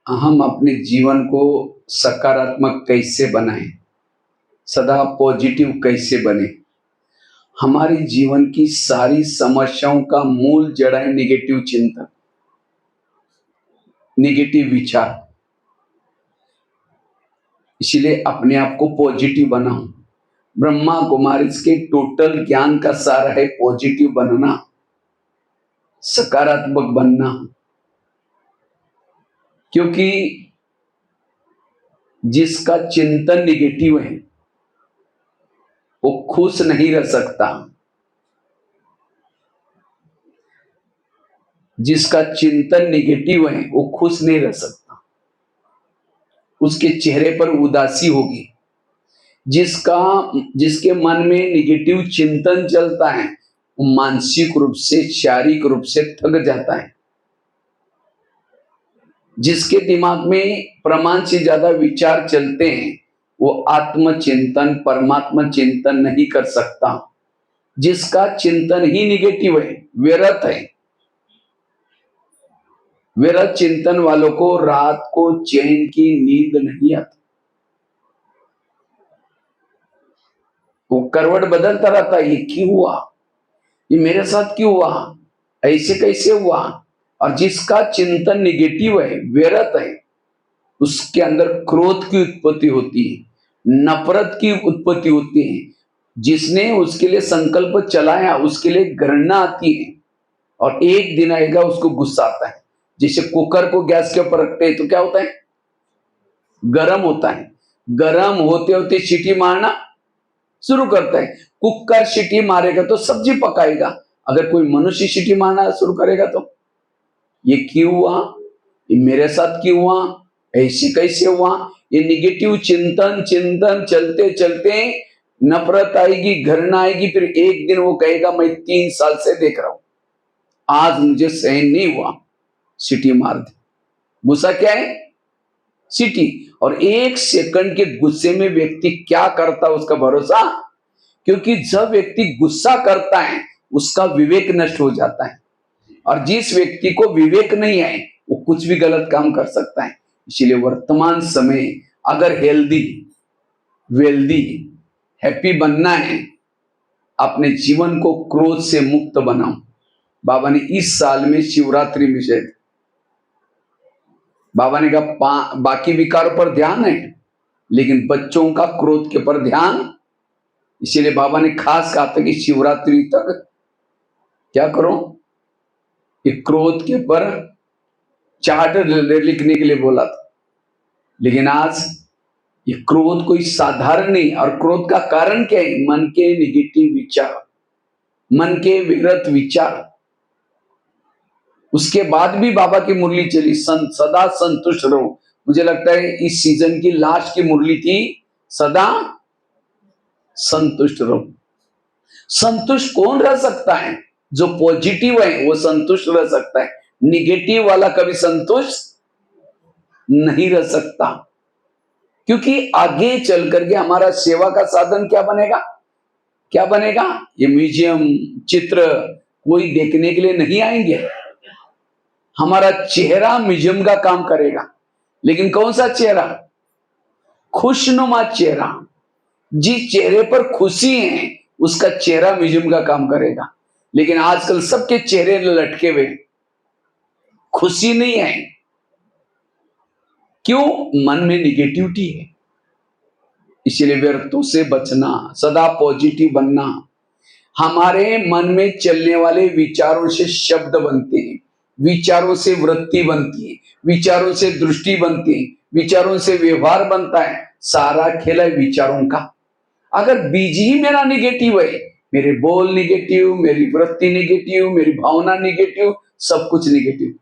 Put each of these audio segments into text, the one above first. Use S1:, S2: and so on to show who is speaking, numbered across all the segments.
S1: हम अपने जीवन को सकारात्मक कैसे बनाएं, सदा पॉजिटिव कैसे बने। हमारे जीवन की सारी समस्याओं का मूल जड़ है निगेटिव चिंतन, निगेटिव विचार। इसीलिए अपने आप को पॉजिटिव बनाओ। ब्रह्मा कुमारी के टोटल ज्ञान का सार है पॉजिटिव बनना, सकारात्मक बनना। क्योंकि जिसका चिंतन निगेटिव है वो खुश नहीं रह सकता। जिसका चिंतन निगेटिव है वो खुश नहीं रह सकता, उसके चेहरे पर उदासी होगी। जिसके मन में निगेटिव चिंतन चलता है वो मानसिक रूप से, शारीरिक रूप से थक जाता है। जिसके दिमाग में प्रमाण से ज्यादा विचार चलते हैं वो आत्मचिंतन, परमात्मा चिंतन नहीं कर सकता। जिसका चिंतन ही निगेटिव है, व्यर्थ है, व्यर्थ चिंतन वालों को रात को चैन की नींद नहीं आती। वो करवट बदलता रहता है, ये क्यों हुआ, ये मेरे साथ क्यों हुआ, ऐसे कैसे हुआ। और जिसका चिंतन निगेटिव है, व्यर्थ है, उसके अंदर क्रोध की उत्पत्ति होती है, नफरत की उत्पत्ति होती है। जिसने उसके लिए संकल्प चलाया उसके लिए घृणा आती है, और एक दिन आएगा उसको गुस्सा आता है। जैसे कुकर को गैस के ऊपर रखते हैं तो क्या होता है, गरम होता है। गरम होते होते सीटी मारना शुरू करता है। कुकर सीटी मारेगा तो सब्जी पकाएगा, अगर कोई मनुष्य सीटी मारना शुरू करेगा तो ये क्यों हुआ, ये मेरे साथ क्यों हुआ, ऐसे कैसे हुआ। ये निगेटिव चिंतन चिंतन चलते चलते नफरत आएगी, घृणा आएगी। फिर एक दिन वो कहेगा मैं 3 साल से देख रहा हूं, आज मुझे सहन नहीं हुआ, सीटी मार दी। गुस्सा क्या है, सीटी। और 1 सेकंड के गुस्से में व्यक्ति क्या करता है उसका भरोसा। क्योंकि जब व्यक्ति गुस्सा करता है उसका विवेक नष्ट हो जाता है, और जिस व्यक्ति को विवेक नहीं है वो कुछ भी गलत काम कर सकता है। इसीलिए वर्तमान समय अगर हेल्दी, वेल्दी, हैप्पी बनना है, अपने जीवन को क्रोध से मुक्त बनाओ। बाबा ने इस साल में शिवरात्रि में से बाबा ने कहा बाकी विकारों पर ध्यान है लेकिन बच्चों का क्रोध के पर ध्यान। इसीलिए बाबा ने खास कहा था कि शिवरात्रि तक क्या करो, ये क्रोध के पर चार्ट लिखने के लिए बोला था। लेकिन आज ये क्रोध कोई साधारण नहीं। और क्रोध का कारण क्या है, मन के निगेटिव विचार, मन के विरत विचार। उसके बाद भी बाबा की मुरली चली, सदा संतुष्ट रहो। मुझे लगता है इस सीजन की लास्ट की मुरली थी, सदा संतुष्ट रहो। संतुष्ट कौन रह सकता है, जो पॉजिटिव है वो संतुष्ट रह सकता है। निगेटिव वाला कभी संतुष्ट नहीं रह सकता। क्योंकि आगे चल करके हमारा सेवा का साधन क्या बनेगा, क्या बनेगा। ये म्यूजियम, चित्र कोई देखने के लिए नहीं आएंगे। हमारा चेहरा म्यूजियम का काम करेगा, लेकिन कौन सा चेहरा, खुशनुमा चेहरा। जिस चेहरे पर खुशी है उसका चेहरा म्यूजियम का काम करेगा। लेकिन आजकल सबके चेहरे लटके हुए, खुशी नहीं है। क्यों, मन में निगेटिविटी है। इसलिए व्यर्थों से बचना, सदा पॉजिटिव बनना। हमारे मन में चलने वाले विचारों से शब्द बनते हैं, विचारों से वृत्ति बनती है, विचारों से दृष्टि बनती है, विचारों से व्यवहार बनता है। सारा खेल है विचारों का। अगर बीज ही मेरा निगेटिव है, मेरे बोल निगेटिव, मेरी वृत्ति निगेटिव, मेरी भावना निगेटिव, सब कुछ निगेटिव।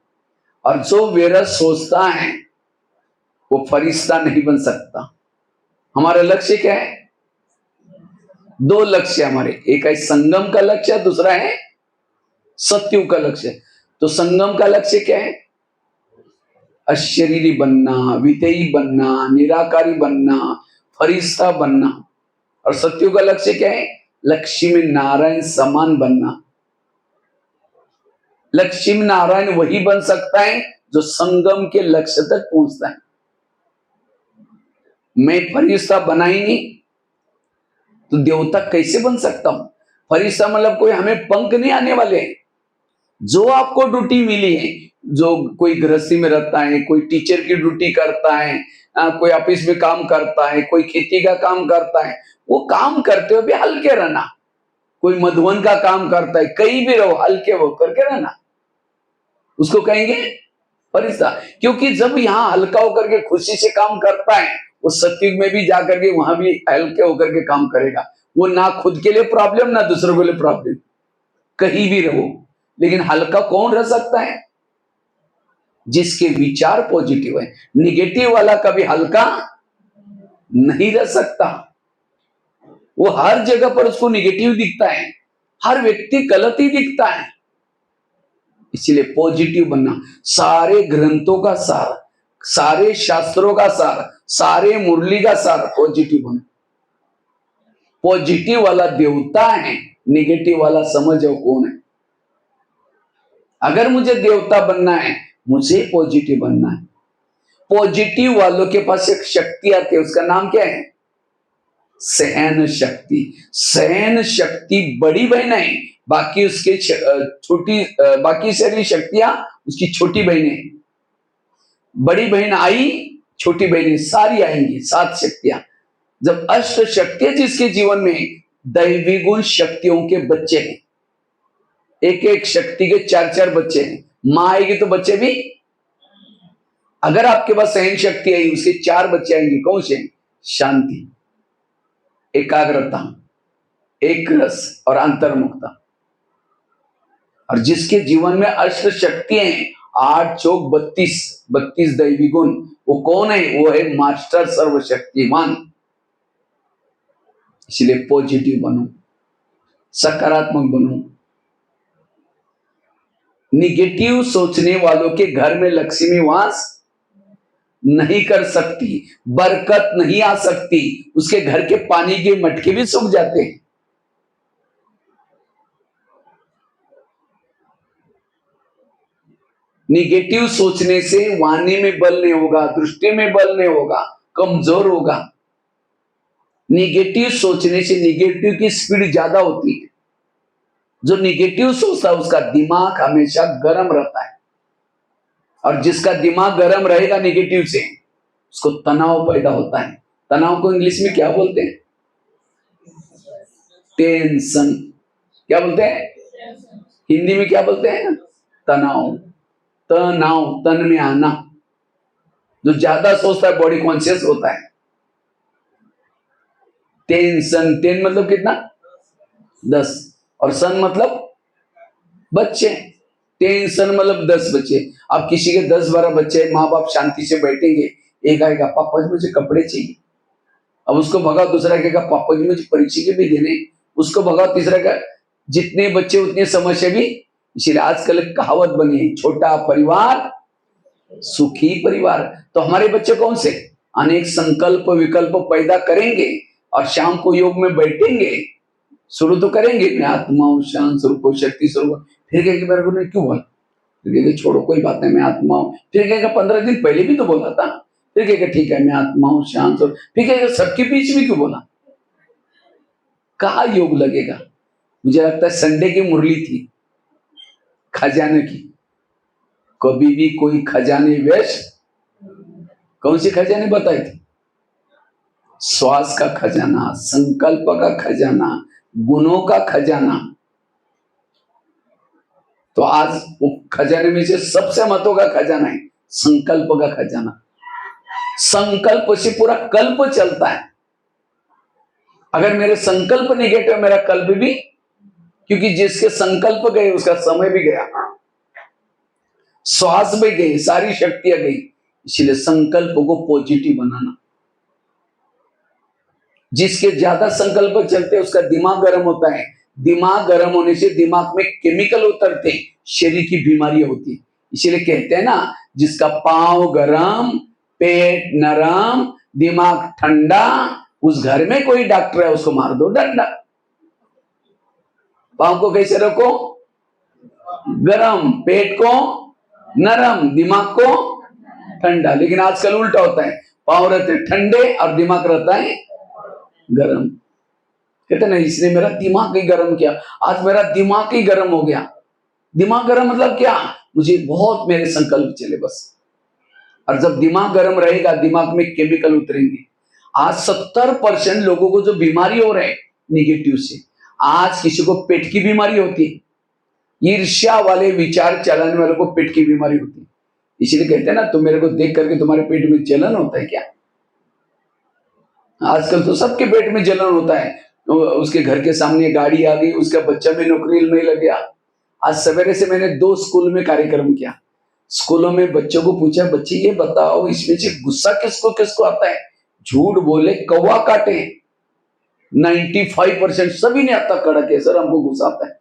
S1: और जो व्यर्थ सोचता है वो फरिश्ता नहीं बन सकता। हमारा लक्ष्य क्या है, 2 लक्ष्य हमारे, एक है संगम का लक्ष्य, दूसरा है सत्युग का लक्ष्य। तो संगम का लक्ष्य क्या है, अशरीरी बनना, विधेयी बनना, निराकारी बनना, फरिश्ता बनना। और सत्युग का लक्ष्य क्या है, लक्ष्मी नारायण समान बनना। लक्ष्मी नारायण वही बन सकता है जो संगम के लक्ष्य तक पहुंचता है। मैं फरिश्ता बना ही नहीं तो देवता कैसे बन सकता हूं? फरिश्ता मतलब कोई हमें पंख नहीं आने वाले हैं। जो आपको ड्यूटी मिली है, जो कोई गृहस्थी में रहता है, कोई टीचर की ड्यूटी करता है, कोई ऑफिस में काम करता है, कोई खेती का काम करता है, वो काम करते हुए भी हल्के रहना। कोई मधुवन का काम करता है, कहीं भी रहो हल्के होकर के रहना, उसको कहेंगे फरिश्ता। क्योंकि जब यहाँ हल्का होकर के खुशी से काम करता है, वो सत्युग में भी जाकर के वहां भी हल्के होकर के काम करेगा। वो ना खुद के लिए प्रॉब्लम ना दूसरों के लिए प्रॉब्लम, कहीं भी रहो। लेकिन हल्का कौन रह सकता है? जिसके विचार पॉजिटिव है। निगेटिव वाला कभी हल्का नहीं रह सकता। वो हर जगह पर उसको निगेटिव दिखता है, हर व्यक्ति गलत ही दिखता है। इसलिए पॉजिटिव बनना, सारे ग्रंथों का सार, सारे शास्त्रों का सार, सारे मुरली का सार पॉजिटिव बनना। पॉजिटिव वाला देवता है, निगेटिव वाला समझ जाओ कौन है। अगर मुझे देवता बनना है, मुझे पॉजिटिव बनना है। पॉजिटिव वालों के पास एक शक्ति आती है, उसका नाम क्या है? सहन शक्ति। सहन शक्ति बड़ी बहन है, बाकी उसके छोटी, बाकी सारी शक्तियां उसकी छोटी बहनें हैं। बड़ी बहन आई, छोटी बहनें सारी आएंगी, 7 शक्तियां। जब अष्ट शक्तियां जिसके जीवन में, दैवी गुण शक्तियों के बच्चे हैं। एक एक शक्ति के 4-4 बच्चे हैं। मां आएगी तो बच्चे भी, अगर आपके पास सहन शक्ति आई, उसके 4 बच्चे आएंगे। कौन से? शांति, एकाग्रता, एक रस और अंतर्मुखता। और जिसके जीवन में अष्ट शक्तियां हैं, 8 चौक 32, 32 दैवी गुण, वो कौन है? वो है मास्टर सर्वशक्तिमान। इसलिए पॉजिटिव बनो, सकारात्मक बनो। निगेटिव सोचने वालों के घर में लक्ष्मी वास नहीं कर सकती, बरकत नहीं आ सकती, उसके घर के पानी के मटके भी सूख जाते हैं। निगेटिव सोचने से वाणी में बल नहीं होगा, दृष्टि में बल नहीं होगा, कमजोर होगा। निगेटिव सोचने से निगेटिव की स्पीड ज्यादा होती है। जो निगेटिव सोचता है उसका दिमाग हमेशा गर्म रहता है, और जिसका दिमाग गर्म रहेगा निगेटिव से, उसको तनाव पैदा होता है। तनाव को इंग्लिश में क्या बोलते हैं? टेंशन। क्या बोलते हैं? हिंदी में क्या बोलते हैं? तनाव। तनाव, तन में आना। जो ज्यादा सोचता है बॉडी कॉन्शियस होता है। टेंशन, टेन मतलब कितना? 10, और सन मतलब बच्चे। टेंशन मतलब 10 बच्चे। अब किसी के 10-12 बच्चे, माँ बाप शांति से बैठेंगे, एक आएगा पापा जी मुझे कपड़े चाहिए, अब उसको भगाओ, दूसरा कहेगा पापा जी मुझे परीक्षा के भी देने, उसको भगाओ, तीसरा का, जितने बच्चे उतनी समस्या भी। इसीलिए आजकल एक कहावत बनी है, छोटा परिवार सुखी परिवार। तो हमारे बच्चे कौन से? अनेक संकल्प विकल्प पैदा करेंगे और शाम को योग में बैठेंगे, शुरू तो करेंगे, मैं आत्मा हूं, शांत स्वरूप हूं, शक्ति स्वरूप हूं। फिर कहेंगे मेरे को नहीं क्यों बोला, फिर कहेंगे छोड़ो कोई बात नहीं मैं आत्मा हूं। फिर कहेगा 15 दिन पहले भी तो बोला था। फिर कहेगा ठीक है मैं आत्मा हूं, शांत स्वरूप। फिर कहेगा सबके बीच में क्यों बोला? कहा योग लगेगा? मुझे लगता है संडे की मुरली थी खजाने की। कभी भी कोई खजाने वेस्ट, कौन सी खजाने बताई थी? श्वास का खजाना, संकल्प का खजाना, गुणों का खजाना। तो आज वो खजाने में से सबसे महत्व का खजाना है संकल्प का खजाना। संकल्प से पूरा कल्प चलता है। अगर मेरे संकल्प निगेटिव, मेरा कल्प भी, क्योंकि जिसके संकल्प गए उसका समय भी गया, श्वास भी गई, सारी शक्तियां गई। इसलिए संकल्प को पॉजिटिव बनाना। जिसके ज्यादा संकल्प चलते उसका दिमाग गर्म होता है। दिमाग गर्म होने से दिमाग में केमिकल उतरते, शरीर की बीमारियां होती। इसीलिए कहते हैं ना, जिसका पांव गरम, पेट नरम, दिमाग ठंडा, उस घर में कोई डॉक्टर है उसको मार दो डंडा। पांव को कैसे रखो? गरम, पेट को नरम, दिमाग को ठंडा। लेकिन आजकल उल्टा होता है, पांव रहते ठंडे और दिमाग रहता है गरम। कहते ना, इसने मेरा दिमाग ही गरम किया, आज मेरा दिमाग ही गरम हो गया। दिमाग गरम मतलब क्या? मुझे बहुत मेरे संकल्प चले बस। और जब दिमाग गरम रहेगा, दिमाग में केमिकल उतरेंगे। आज 70% लोगों को जो बीमारी हो रहे हैं निगेटिव से, आज किसी को पेट की बीमारी होती है, ईर्ष्या वाले विचार चलाने वालों को पेट की बीमारी होती है। इसलिए कहते हैं ना, तुम मेरे को देख करके तुम्हारे पेट में जलन होता है क्या? आजकल तो सबके पेट में जलन होता है। तो उसके घर के सामने गाड़ी आ गई, उसका बच्चा भी नौकरी में लग गया। आज सवेरे से मैंने 2 स्कूल में कार्यक्रम किया। स्कूलों में बच्चों को पूछा, बच्चे ये बताओ इसमें से गुस्सा किसको किसको आता है? झूठ बोले कौवा काटे, 95% सभी ने अब तक कड़ा किया, सर हमको गुस्सा आता है।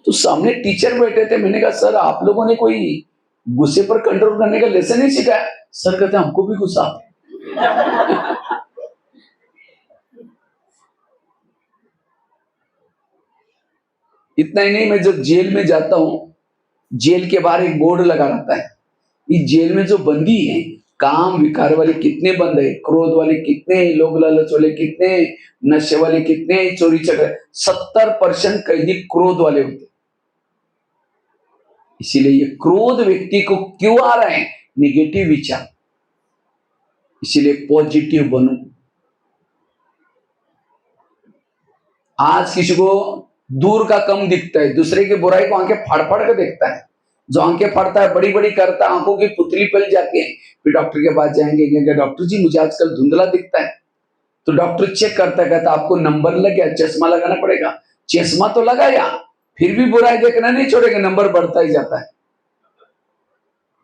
S1: तो सामने टीचर बैठे थे, मैंने कहा सर आप लोगों ने कोई गुस्से पर कंट्रोल करने का लेसन नहीं सिखाया? सर कहते हमको भी गुस्सा आता है। इतना ही नहीं, मैं जब जेल में जाता हूं, जेल के बाहर एक बोर्ड लगा रहता है, इस जेल में जो बंदी है, काम विकार वाले कितने बंद है, क्रोध वाले कितने, लोभ लालच वाले कितने, नशे वाले कितने, चोरी चक्र, 70% कैदी क्रोध वाले होते। इसीलिए ये क्रोध व्यक्ति को क्यों आ रहा है? निगेटिव विचार। इसीलिए पॉजिटिव बनो। आज किसी को दूर का कम दिखता है, दूसरे की बुराई को आंखें फाड़ फाड़ के देखता है। जो आंखें फाड़ता है, बड़ी बड़ी करता है, आंखों की पुतली पल जाती है, फिर डॉक्टर के पास जाएंगे, कहेंगे डॉक्टर जी मुझे आजकल धुंधला दिखता है। तो डॉक्टर चेक करता है, कहता आपको नंबर लग गया, चश्मा लगाना पड़ेगा। चश्मा तो लगाया, फिर भी बुराई देखना नहीं छोड़ेगा, नंबर बढ़ता ही जाता है।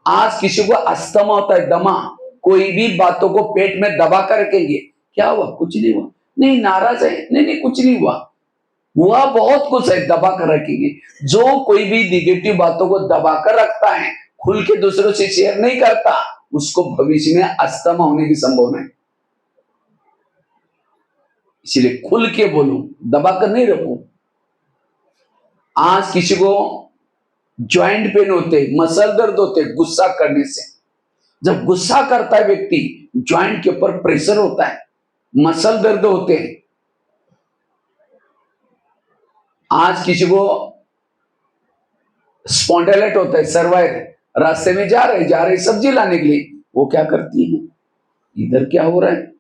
S1: आज किसी को अस्थमा होता है, दमा, कोई भी बातों को पेट में दबा कर रखेंगे, क्या हुआ? कुछ नहीं हुआ। नहीं नाराज है, नहीं नहीं कुछ नहीं हुआ। हुआ बहुत कुछ है, दबा कर रखेंगे। जो कोई भी निगेटिव बातों को दबा कर रखता है, खुल के दूसरों से शेयर नहीं करता, उसको भविष्य में अस्थमा होने की संभावना है। इसलिए खुल के बोलूं, दबा कर नहीं रखूं। आज किसी को ज्वाइंट पेन होते, मसल दर्द होते गुस्सा करने से। जब गुस्सा करता है व्यक्ति, ज्वाइंट के ऊपर प्रेशर होता है, मसल दर्द होते हैं। आज किसी को स्पॉन्डेलाइट होता है, सर्वाइवल, रास्ते में जा रहे सब्जी लाने के लिए, वो क्या करती है, इधर क्या हो रहा है,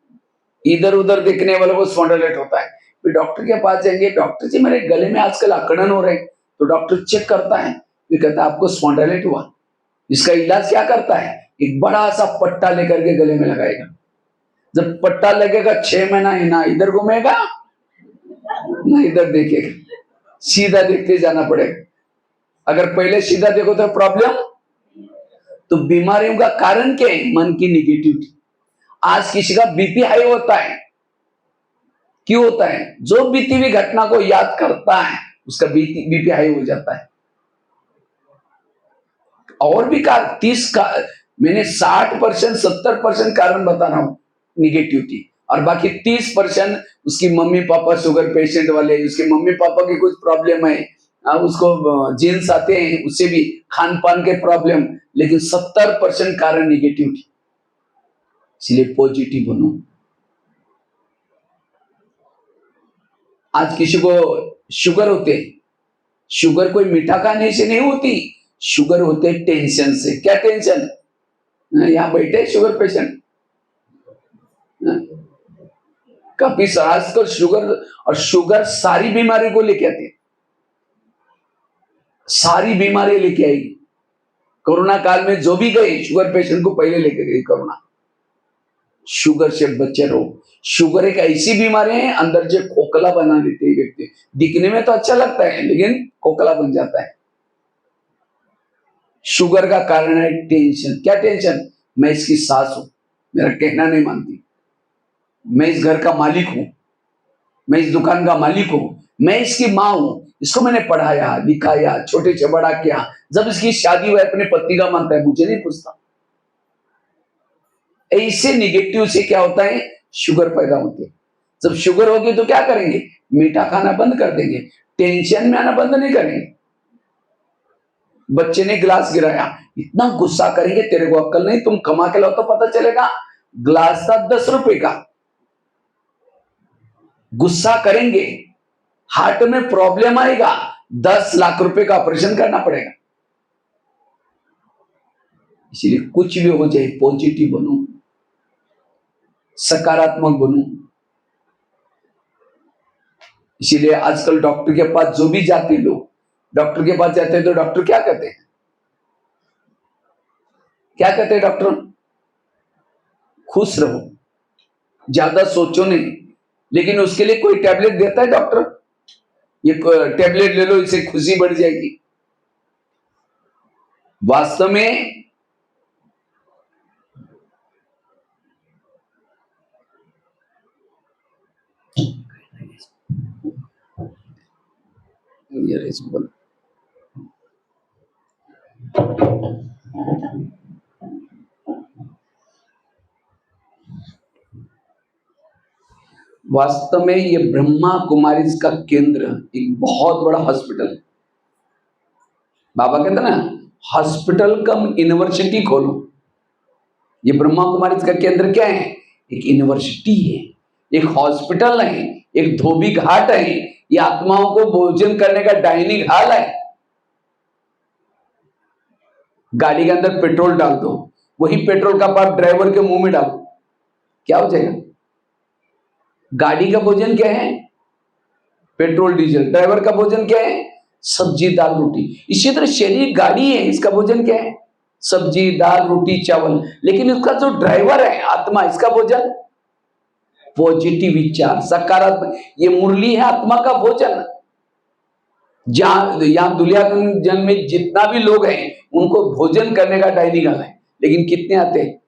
S1: इधर उधर देखने वालों को स्पॉन्डेलाइट होता है। फिर डॉक्टर के पास जाएंगे, डॉक्टर जी मेरे गले में आजकल अकड़न हो रहे हैं। तो डॉक्टर चेक करता है, फिर कहता है आपको स्पॉन्डेलाइट हुआ। इसका इलाज क्या करता है? एक बड़ा सा पट्टा लेकर के गले में लगाएगा। जब पट्टा लगेगा 6 महीना ही ना इधर घूमेगा ना इधर देखेगा, सीधा देखते जाना पड़ेगा। अगर पहले सीधा देखो तो प्रॉब्लम। तो बीमारियों का कारण क्या है? मन की निगेटिविटी। आज किसी का बीपी हाई होता है, क्यों होता है? जो बीती हुई घटना को याद करता है, उसका बीपी हाई हो जाता है। और भी कारण 30 का, मैंने 60% 70% कारण बता रहा हूं निगेटिविटी, और बाकी 30% उसकी मम्मी पापा शुगर पेशेंट वाले, उसके मम्मी पापा की कुछ प्रॉब्लम है, उसको जीन्स आते हैं, उससे भी खान पान के प्रॉब्लम, लेकिन 70% कारण निगेटिविटी। इसलिए पॉजिटिव बनो। आज किसी को शुगर होते, शुगर कोई मीठा खाने से नहीं होती, शुगर होते टेंशन से। क्या टेंशन? यहां बैठे शुगर पेशेंट, काफी आजकल शुगर, और शुगर सारी बीमारी को लेके आती है, सारी बीमारी लेके आएगी। कोरोना काल में जो भी गए, शुगर पेशेंट को पहले लेके गई कोरोना। शुगर से बचे रहो। शुगर एक ऐसी बीमारी है, अंदर जो खोखला बना देती है व्यक्ति। दिखने में तो अच्छा लगता है, लेकिन खोखला बन जाता है। शुगर का कारण है टेंशन। क्या टेंशन? मैं इसकी सास हूं, मेरा कहना नहीं मानती, मैं इस घर का मालिक हूं, मैं इस दुकान का मालिक हूं, मैं इसकी मां हूं, इसको मैंने पढ़ाया लिखाया, छोटे से बड़ा किया। जब इसकी शादी हुई, अपने पति का मानता है, मुझे नहीं पूछता। ऐसे निगेटिव से क्या होता है? शुगर पैदा होती है। जब शुगर होगी तो क्या करेंगे? मीठा खाना बंद कर देंगे, टेंशन में आना बंद नहीं करेंगे। बच्चे ने गिलास गिराया, इतना गुस्सा करेंगे, तेरे को अक्ल नहीं, तुम कमा के लाओ तो पता चलेगा। गिलास था 10 रुपए का, गुस्सा करेंगे, हार्ट में प्रॉब्लम आएगा, 10 लाख रुपए का ऑपरेशन करना पड़ेगा। इसलिए कुछ भी हो जाए पॉजिटिव बनो, सकारात्मक बनो। इसीलिए आजकल डॉक्टर के पास जो भी जाते लोग, डॉक्टर के पास जाते हैं तो डॉक्टर क्या कहते हैं, क्या कहते हैं डॉक्टर? खुश रहो, ज्यादा सोचो नहीं। लेकिन उसके लिए कोई टैबलेट देता है डॉक्टर, ये टैबलेट ले लो, इससे खुशी बढ़ जाएगी। वास्तव में वास्तव में ये ब्रह्मा कुमारी का केंद्र एक बहुत बड़ा हॉस्पिटल है। बाबा कहते ना, हॉस्पिटल कम यूनिवर्सिटी खोलो। ये ब्रह्मा कुमारी का केंद्र क्या है? एक यूनिवर्सिटी है, एक हॉस्पिटल है, एक धोबी घाट है, ये आत्माओं को भोजन करने का डाइनिंग हॉल है। गाड़ी के अंदर पेट्रोल डाल दो, वही पेट्रोल का पाइप ड्राइवर के मुंह में डालो, क्या हो जाएगा? गाड़ी का भोजन क्या है? Petrol diesel. ड्राइवर का भोजन क्या है? सब्जी दाल रोटी। इसी तरह शरीर गाड़ी है, इसका भोजन क्या है? सब्जी दाल रोटी चावल। लेकिन इसका जो ड्राइवर है आत्मा, इसका भोजन पॉजिटिव विचार, सकारात्मक। ये मुरली है आत्मा का भोजन। जहां यहां दुनिया जन में जितना भी लोग हैं उनको भोजन करने का डायनिंग हॉल है, लेकिन कितने आते हैं?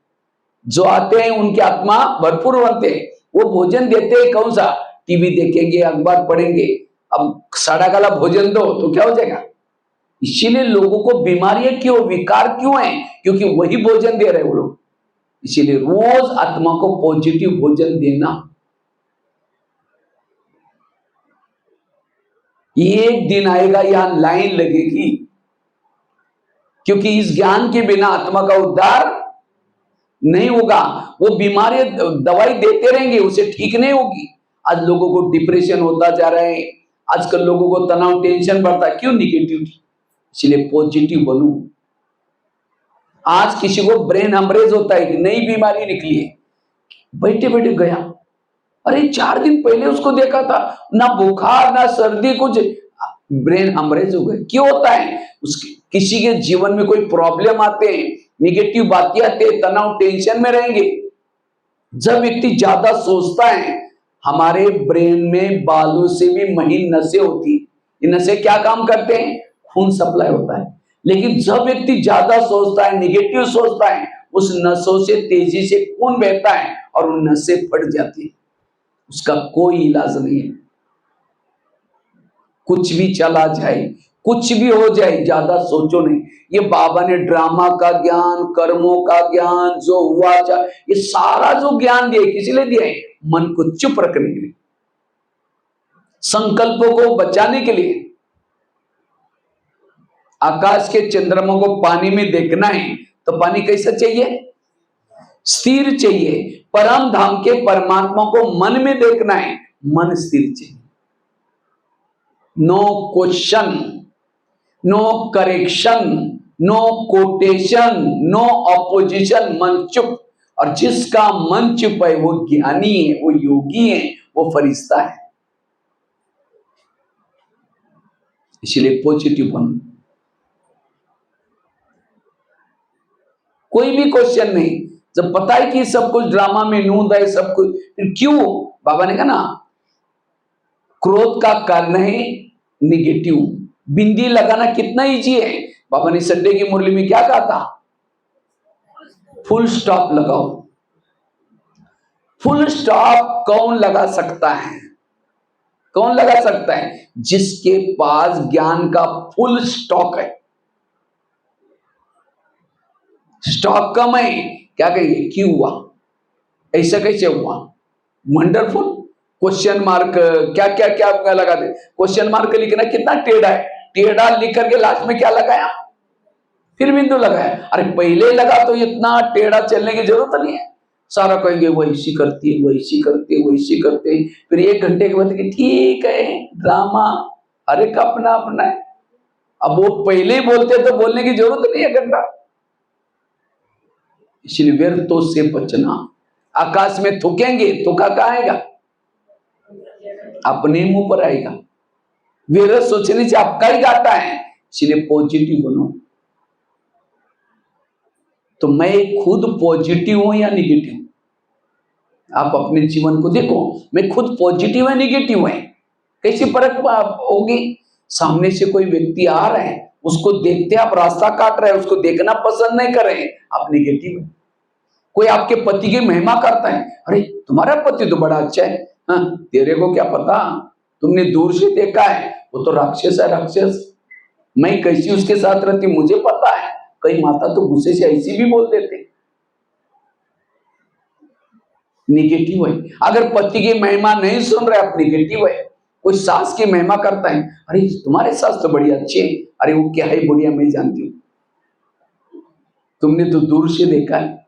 S1: जो आते हैं उनकी आत्मा भरपूर बनते हैं, वो भोजन देते हैं कौन सा? टीवी देखेंगे, अखबार पढ़ेंगे। अब सड़ा गला भोजन दो तो क्या हो जाएगा? इसीलिए लोगों को बीमारियां क्यों, विकार क्यों है? क्योंकि वही भोजन दे रहे वो लोग। इसीलिए रोज आत्मा को पॉजिटिव भोजन देना। एक दिन आएगा यहां लाइन लगेगी, क्योंकि इस ज्ञान के बिना आत्मा का उद्धार नहीं होगा। वो बीमारी दवाई देते रहेंगे, उसे ठीक नहीं होगी। आज लोगों को डिप्रेशन होता जा रहा है, आजकल लोगों को तनाव, टेंशन बढ़ता है, क्यों? निगेटिविटी। इसलिए पॉजिटिव बनो। आज किसी को ब्रेन हेमरेज होता है, नई बीमारी निकली है, बैठे बैठे गया, अरे 4 दिन पहले उसको देखा था, ना बुखार ना सर्दी, कुछ ब्रेन हेमरेज हो गए। क्यों होता है? उसके किसी के जीवन में कोई प्रॉब्लम आते हैं, निगेटिव बातें आते हैं, तनाव टेंशन में रहेंगे। जब व्यक्ति ज्यादा सोचता है, हमारे ब्रेन में बालों से भी महीन नसें होती, ये नसें क्या काम करते हैं? खून सप्लाई होता है। लेकिन जब व्यक्ति ज्यादा सोचता है, निगेटिव सोचता है, उस नसों से तेजी से खून बहता है और उन नसें फट जाती है। उसका कोई इलाज नहीं है। कुछ भी चला जाए, कुछ भी हो जाए, ज्यादा सोचो नहीं। ये बाबा ने ड्रामा का ज्ञान, कर्मों का ज्ञान, जो हुआ ये सारा जो ज्ञान दिया, किसी लिए दिया है? मन को चुप रखने के लिए, संकल्पों को बचाने के लिए। आकाश के चंद्रमा को पानी में देखना है तो पानी कैसा चाहिए? स्थिर चाहिए। परम धाम के परमात्मा को मन में देखना है, मन स्थिर चाहिए। No question, no correction, no quotation, no opposition, मन चुप। और जिसका मन चुप है वो ज्ञानी है, वो योगी है, वो फरिश्ता है। इसलिए पॉजिटिव बनो। कोई भी क्वेश्चन नहीं। जब पता है कि सब कुछ ड्रामा में नूंद है, सब कुछ, फिर क्यों? बाबा ने कहा ना, क्रोध का कारण है निगेटिव। बिंदी लगाना कितना इजी है। बाबा ने संडे की मुरली में क्या कहा था? फुल स्टॉप लगाओ। फुल स्टॉप कौन लगा सकता है? कौन लगा सकता है? जिसके पास ज्ञान का फुल स्टॉक है। स्टॉक कम है, क्या कहिए? क्यों हुआ? ऐसा कैसे हुआ? वंडरफुल। क्वेश्चन मार्क, क्या क्या क्या लगा दे। क्वेश्चन मार्क लिखना कितना टेढ़ा है, टेढ़ा लिख करके लास्ट में क्या लगाया? फिर बिंदु लगाया, अरे पहले लगा तो इतना टेढ़ा चलने की जरूरत नहीं है। सारा कहेंगे वैसी करती है, वैसी करती है, वैसी करते हैं। फिर 1 घंटे के बाद कि ठीक है ड्रामा, हर एक अपना अपना है। अब वो पहले ही बोलते तो बोलने की जरूरत नहीं है घंटा। इसलिए व्यर्थों से बचना। आकाश में थूकेंगे तो कहाँ आएगा? अपने मुंह पर आएगा। व्यर्थ सोचने से आपका ही घाटा है। इसलिए पॉजिटिव बनो। तो मैं खुद पॉजिटिव हूं या निगेटिव? आप अपने जीवन को देखो, मैं खुद पॉजिटिव है निगेटिव है? कैसी फर्क होगी? सामने से कोई व्यक्ति आ रहा है, उसको देखते आप रास्ता काट रहे हैं, उसको देखना पसंद नहीं कर रहे हैं, आप निगेटिव है। कोई आपके पति की महिमा करता है, अरे तुम्हारा पति तो बड़ा अच्छा है, हाँ तेरे को क्या पता, तुमने दूर से देखा है, वो तो राक्षस है राक्षस। मैं कैसी उसके साथ रहती मुझे पता है। कई माता तो गुस्से से ऐसी भी बोल देते, निगेटिव है। अगर पति की महिमा नहीं सुन रहे आप, निगेटिव है। कोई सास की महिमा करता है, अरे तुम्हारे सास तो बड़ी अच्छी है, अरे वो क्या है बुढ़िया मैं जानती हूँ, तुमने तो दूर से देखा है,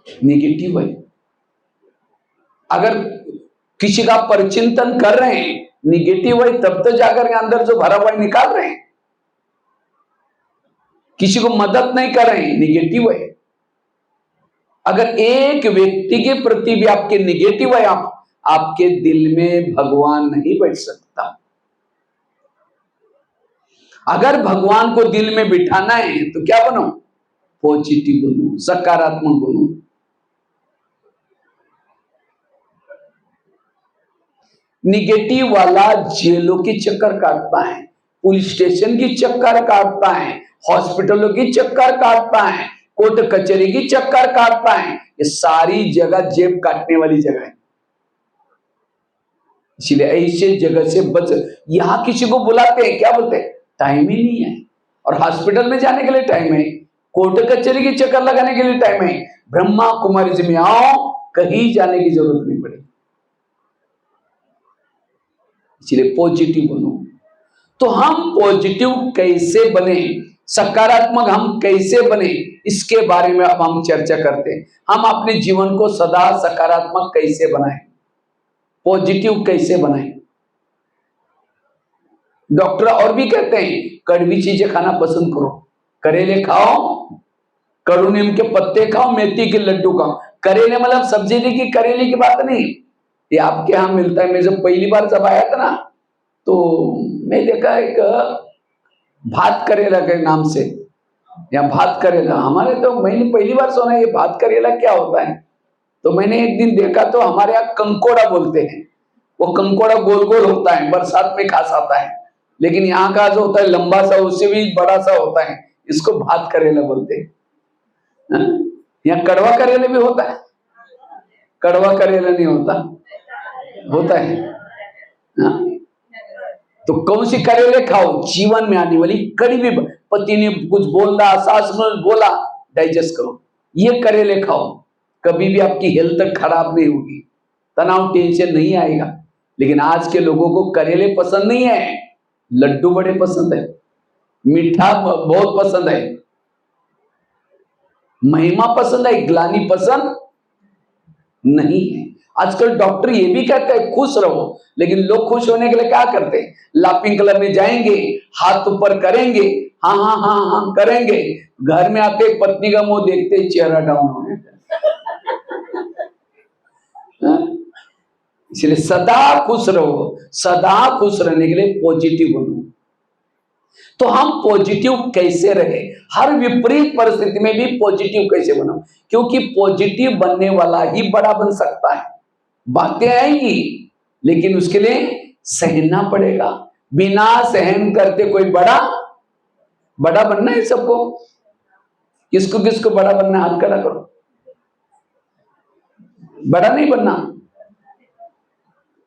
S1: निगेटिव है। अगर किसी का परिचिंतन कर रहे हैं, निगेटिव है, तब तो जाकर के अंदर जो भरा हुआ निकाल रहे हैं। किसी को मदद नहीं कर रहे हैं, निगेटिव है। अगर एक व्यक्ति के प्रति भी आपके निगेटिव है, आपके दिल में भगवान नहीं बैठ सकता। अगर भगवान को दिल में बिठाना है तो क्या बनो? पॉजिटिव बनो, सकारात्मक बनो। निगेटिव वाला जेलों की चक्कर काटता है, पुलिस स्टेशन की चक्कर काटता है, हॉस्पिटलों की चक्कर काटता है, कोर्ट कचहरी की चक्कर काटता है। ये सारी जगह जेब काटने वाली जगह है। इसलिए ऐसे जगह से बच। यहां किसी को बुलाते हैं, क्या बोलते हैं? टाइम ही नहीं है। और हॉस्पिटल में जाने के लिए टाइम है, कोर्ट कचहरी की चक्कर लगाने के लिए टाइम है। ब्रह्मा कुमारी जी में आओ, कहीं जाने की जरूरत नहीं पड़ेगी। इसलिए पॉजिटिव बनो। तो हम पॉजिटिव कैसे बने, सकारात्मक हम कैसे बने, इसके बारे में अब हम चर्चा करते हैं। हम अपने जीवन को सदा सकारात्मक कैसे बनाएं, पॉजिटिव कैसे बनाएं। डॉक्टर और भी कहते हैं कड़वी चीजें खाना पसंद करो, करेले खाओ, कड़ू नीम के पत्ते खाओ, मेथी के लड्डू खाओ। करेले मतलब सब्जी की करेले की बात नहीं, ये आपके यहाँ मिलता है। मैं जब पहली बार जब आया था ना, तो मैं देखा एक भात करेला के नाम से, या भात करेला, हमारे तो मैंने पहली बार सुना ये भात करेला क्या होता है। तो मैंने एक दिन देखा, तो हमारे यहाँ कंकोड़ा बोलते हैं। वो कंकोड़ा गोल गोल होता है, बरसात में खास आता है। लेकिन यहाँ का जो होता है लंबा सा, उससे भी बड़ा सा होता है, इसको भात करेला बोलते हैं। यहाँ कड़वा करेला भी होता है, कड़वा करेला नहीं होता, होता है। हाँ? तो कौन सी करेले खाओ, जीवन में आने वाली कड़ी भी, पति ने कुछ बोला, सास ने बोला, डाइजेस्ट करो, ये करेले खाओ। कभी भी आपकी हेल्थ खराब नहीं होगी, तनाव टेंशन नहीं आएगा। लेकिन आज के लोगों को करेले पसंद नहीं है, लड्डू बड़े पसंद है, मीठा बहुत पसंद है, महिमा पसंद है, ग्लानि पसंद नहीं है। आजकल डॉक्टर ये भी कहते हैं खुश रहो, लेकिन लोग खुश होने के लिए क्या करते हैं? लाफिंग क्लब में जाएंगे, हाथ ऊपर करेंगे, हाँ हाँ हाँ हाँ करेंगे, घर में आते पत्नी का मुंह देखते चेहरा डाउन होने। इसलिए सदा खुश रहो, सदा खुश रहने के लिए पॉजिटिव बनो। तो हम पॉजिटिव कैसे रहे, हर विपरीत परिस्थिति में भी पॉजिटिव कैसे बनो? क्योंकि पॉजिटिव बनने वाला ही बड़ा बन सकता है। बातें आएंगी, लेकिन उसके लिए सहना पड़ेगा। बिना सहन करते कोई बड़ा बनना है सबको। किसको किसको बड़ा बनना, हाथ खड़ा करो। बड़ा नहीं बनना,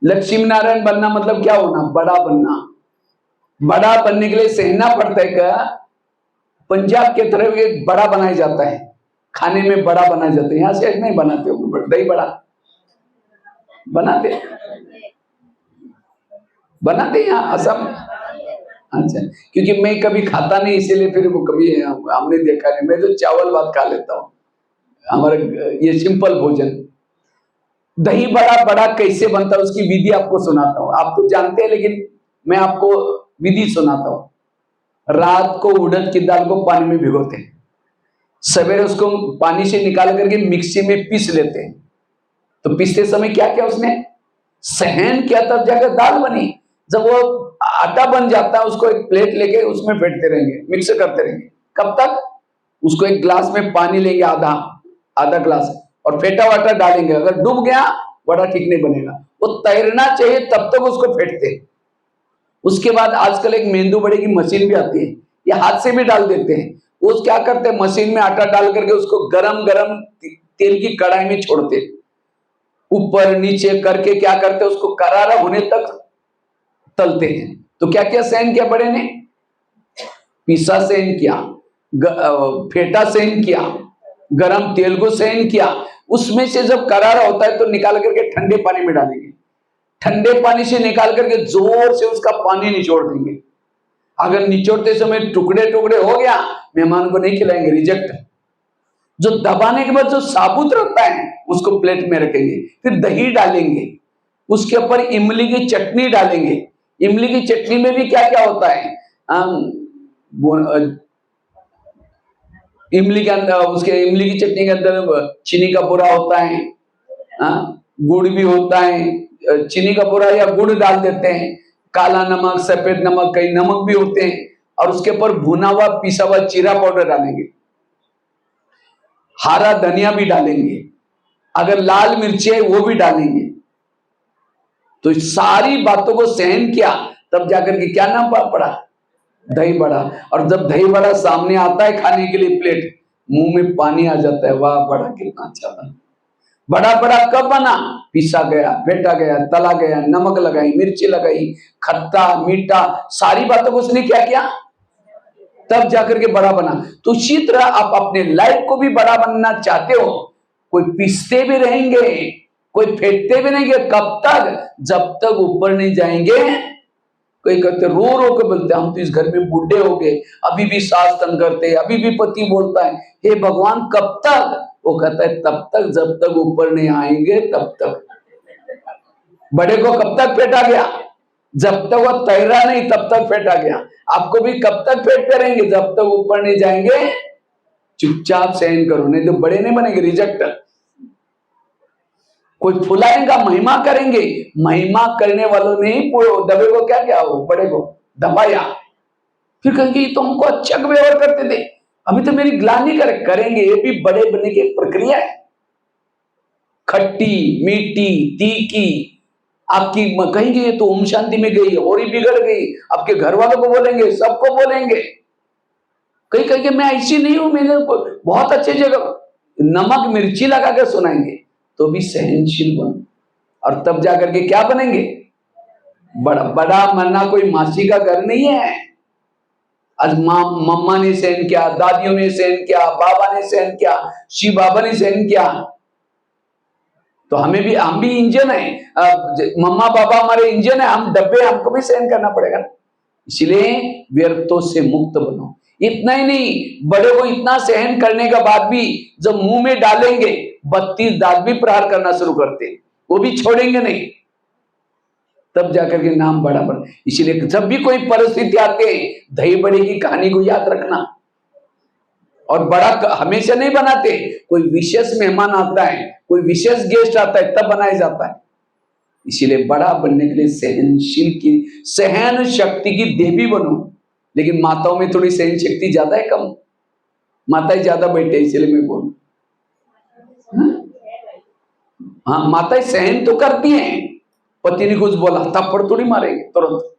S1: लक्ष्मी नारायण बनना मतलब क्या होना? बड़ा बनना। बड़ा बनने के लिए सहना पड़ता है। क्या पंजाब के तरफ एक बड़ा बनाया जाता है, खाने में बड़ा बनाया जाता है, यहाँ से नहीं बनाते हो, दही बड़ा बनाते बनाते यहाँ असम, अच्छा, क्योंकि मैं कभी खाता नहीं इसीलिए फिर वो कभी हमने देखा नहीं। मैं तो चावल भात खा लेता हूँ। हमारे ये सिंपल भोजन। दही बड़ा बड़ा कैसे बनता है उसकी विधि आपको सुनाता हूँ। आप तो जानते हैं लेकिन मैं आपको विधि सुनाता हूँ। रात को उड़द की दाल को पानी में भिगोते हैं, सवेरे उसको पानी से निकाल करके मिक्सी में पीस लेते हैं। तो पीसते समय क्या क्या उसने सहन किया, तब जाकर दाल बनी। जब वो आटा बन जाता है उसको एक प्लेट लेके उसमें फेंटते रहेंगे, मिक्स करते रहेंगे। कब तक? उसको एक ग्लास में पानी लेंगे, आधा आधा ग्लास, और फेंटा वाटा डालेंगे। अगर डूब गया वड़ा ठीक नहीं बनेगा। वो तैरना चाहिए तब तक उसको फेंटते हैं। उसके बाद आजकल एक मेंदू वड़े की मशीन भी आती है, ये हाथ से भी डाल देते हैं। वो क्या करते हैं, मशीन में आटा डाल करके उसको गरम गरम तेल की कढ़ाई में छोड़ते, ऊपर नीचे करके क्या करते हैं, उसको करारा होने तक तलते हैं। तो क्या क्या सहन किया बड़े ने? पीसा सहन किया, फेटा सहन किया, गरम तेल को सहन किया। उसमें से जब करारा होता है तो निकाल करके ठंडे पानी में डालेंगे, ठंडे पानी से निकाल करके जोर से उसका पानी निचोड़ देंगे। अगर निचोड़ते समय टुकड़े टुकड़े हो गया, मेहमान को नहीं खिलाएंगे, रिजेक्ट। जो दबाने के बाद जो साबुत रहता है उसको प्लेट में रखेंगे। फिर दही डालेंगे, उसके ऊपर इमली की चटनी डालेंगे। इमली की चटनी में भी क्या क्या होता है, इमली के अंदर, उसके इमली की चटनी के अंदर चीनी का बुरा होता है, गुड़ भी होता है। चीनी का बुरा या गुड़ डाल देते हैं, काला नमक, सफेद नमक, कई नमक भी होते हैं। और उसके ऊपर भुना हुआ पिसा हुआ जीरा पाउडर डालेंगे, हरा धनिया भी डालेंगे, अगर लाल मिर्ची है वो भी डालेंगे। तो इस सारी बातों को सहन किया, तब जाकर के क्या नाम पड़ा? दही बड़ा। और जब दही बड़ा सामने आता है खाने के लिए प्लेट, मुंह में पानी आ जाता है। वाह, बड़ा कितना अच्छा बना। बड़ा बड़ा कब बना? पीसा गया, फेंटा गया, तला गया, नमक लगाई, मिर्ची लगाई, खट्टा मीठा, सारी बातों को उसने क्या किया, तब जाकर के बड़ा बना। तो उसी तरह आप अपने लाइफ को भी बड़ा बनना चाहते हो, कोई पीसते भी रहेंगे, कोई फेंटते भी रहेंगे। कब तक? जब तक ऊपर नहीं जाएंगे। कोई कहते रो रो के बोलते हम तो इस घर में बूढ़े हो गए, अभी भी सास तंग करते, अभी भी पति बोलता है। हे भगवान कब तक? वो कहता है तब तक जब तक ऊपर नहीं आएंगे तब तक। बड़े को कब तक फेंटा गया? जब तक वो तैरा नहीं तब तक फेंटा गया। आपको भी कब तक फेंटते रहेंगे? जब तक ऊपर नहीं जाएंगे। चुपचाप सहन करो, नहीं तो बड़े नहीं बनेंगे, रिजेक्ट। कोई फुलाएगा, महिमा करेंगे, महिमा करने वालों ने ही दबे को क्या किया, वो बड़े को दबाया। फिर कहेंगे तो हमको अच्छा व्यवहार करते थे, अभी तो मेरी ग्लानि करेंगे। ये भी बड़े बनने की प्रक्रिया है। खट्टी मीठी तीखी आपकी कहेंगे ये तो ओम शांति में गई और ही बिगड़ गई, आपके घर वालों को बोलेंगे, सबको बोलेंगे। कहीं कहेंगे मैं ऐसी नहीं हूं, मैंने बहुत अच्छे जगह, नमक मिर्ची लगा कर सुनाएंगे, तो भी सहनशील बनो। और तब जाकर के क्या बनेंगे? बड़ा बड़ा मरना कोई मासी का घर नहीं है। आज मम्मा ने सहन किया, दादियों ने सहन किया, बाबा ने सहन किया, शिव बाबा ने सहन किया, तो हमें भी, हम भी इंजन है। मम्मा पापा हमारे इंजन है, हम डब्बे, हमको भी सहन करना पड़ेगा। इसलिए व्यर्थों से मुक्त बनो। इतना ही नहीं, बड़े को इतना सहन करने के बाद भी जब मुंह में डालेंगे 32 दांत भी प्रहार करना शुरू करते, वो भी छोड़ेंगे नहीं, तब जाकर के नाम बड़ा बन। इसलिए जब भी कोई परिस्थिति आते हैं, दही बड़े की कहानी को याद रखना। और बड़ा हमेशा नहीं बनाते, कोई विशेष मेहमान आता है, कोई विशेष गेस्ट आता है, तब बनाया जाता है। इसीलिए बड़ा बनने के लिए सहनशील की, सहन शक्ति की देवी बनो। लेकिन माताओं में थोड़ी सहन शक्ति ज्यादा है, कम? माताएं ज्यादा बैठे, इसलिए मैं बोलूं। हाँ, माताएं सहन तो करती हैं, पति ने कुछ बोला थप्पड़ थोड़ी मारेगी, तुरंत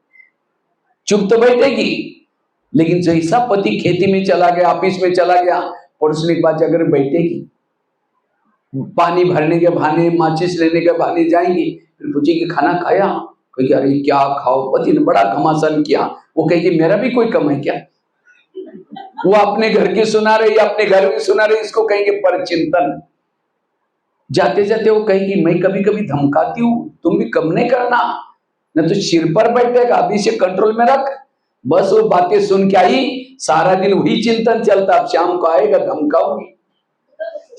S1: चुप तो बैठेगी। लेकिन जैसा पति खेती में चला गया, ऑफिस में चला गया, पड़ोसने के बाद जाकर बैठेगी, पानी भरने के बहाने, माचिस लेने के बहाने जाएंगी, फिर पूछेगी खाना खाया? कहेगी अरे क्या खाओ, पति ने बड़ा घमासान किया। वो कहेगी मेरा भी कोई कम है क्या? वो अपने घर की सुना रही, अपने घर की सुना रही, इसको कहेंगे पर चिंतन। जाते जाते वो कहेगी मैं कभी कभी धमकाती हूँ, तुम भी कम नहीं करना, न तो सिर पर बैठेगा, अभी से कंट्रोल में रख। बस वो बातें सुन के आई, सारा दिन वही चिंतन चलता, अब शाम को आएगा धमकाऊंगी,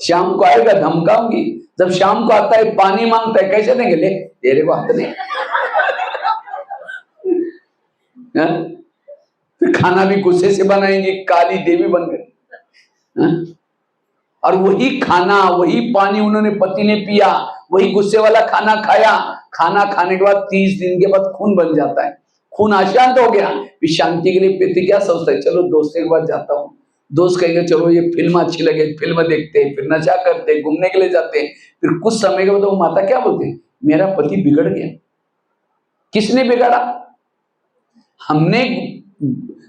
S1: शाम को आएगा धमकाऊंगी। जब शाम को आता है पानी मांगता है, कैसे देंगे, ले तेरे को हाथ नहीं। फिर खाना भी गुस्से से बनाएंगे, काली देवी बन गई। और वही खाना वही पानी उन्होंने, पति ने पिया, वही गुस्से वाला खाना खाया। खाना खाने के बाद 30 दिन के बाद खून बन जाता है, खून अशांत हो गया। फिर शांति के लिए पति क्या सोचता है, चलो दोस्तों के पास जाता हूँ। दोस्त कहेंगे चलो ये फिल्म अच्छी लगे, फिल्म देखते हैं, फिर नशा करते हैं, घूमने के लिए जाते हैं। फिर कुछ समय के बाद वो माता क्या बोलते हैं, मेरा पति बिगड़ गया। किसने बिगाड़ा? हमने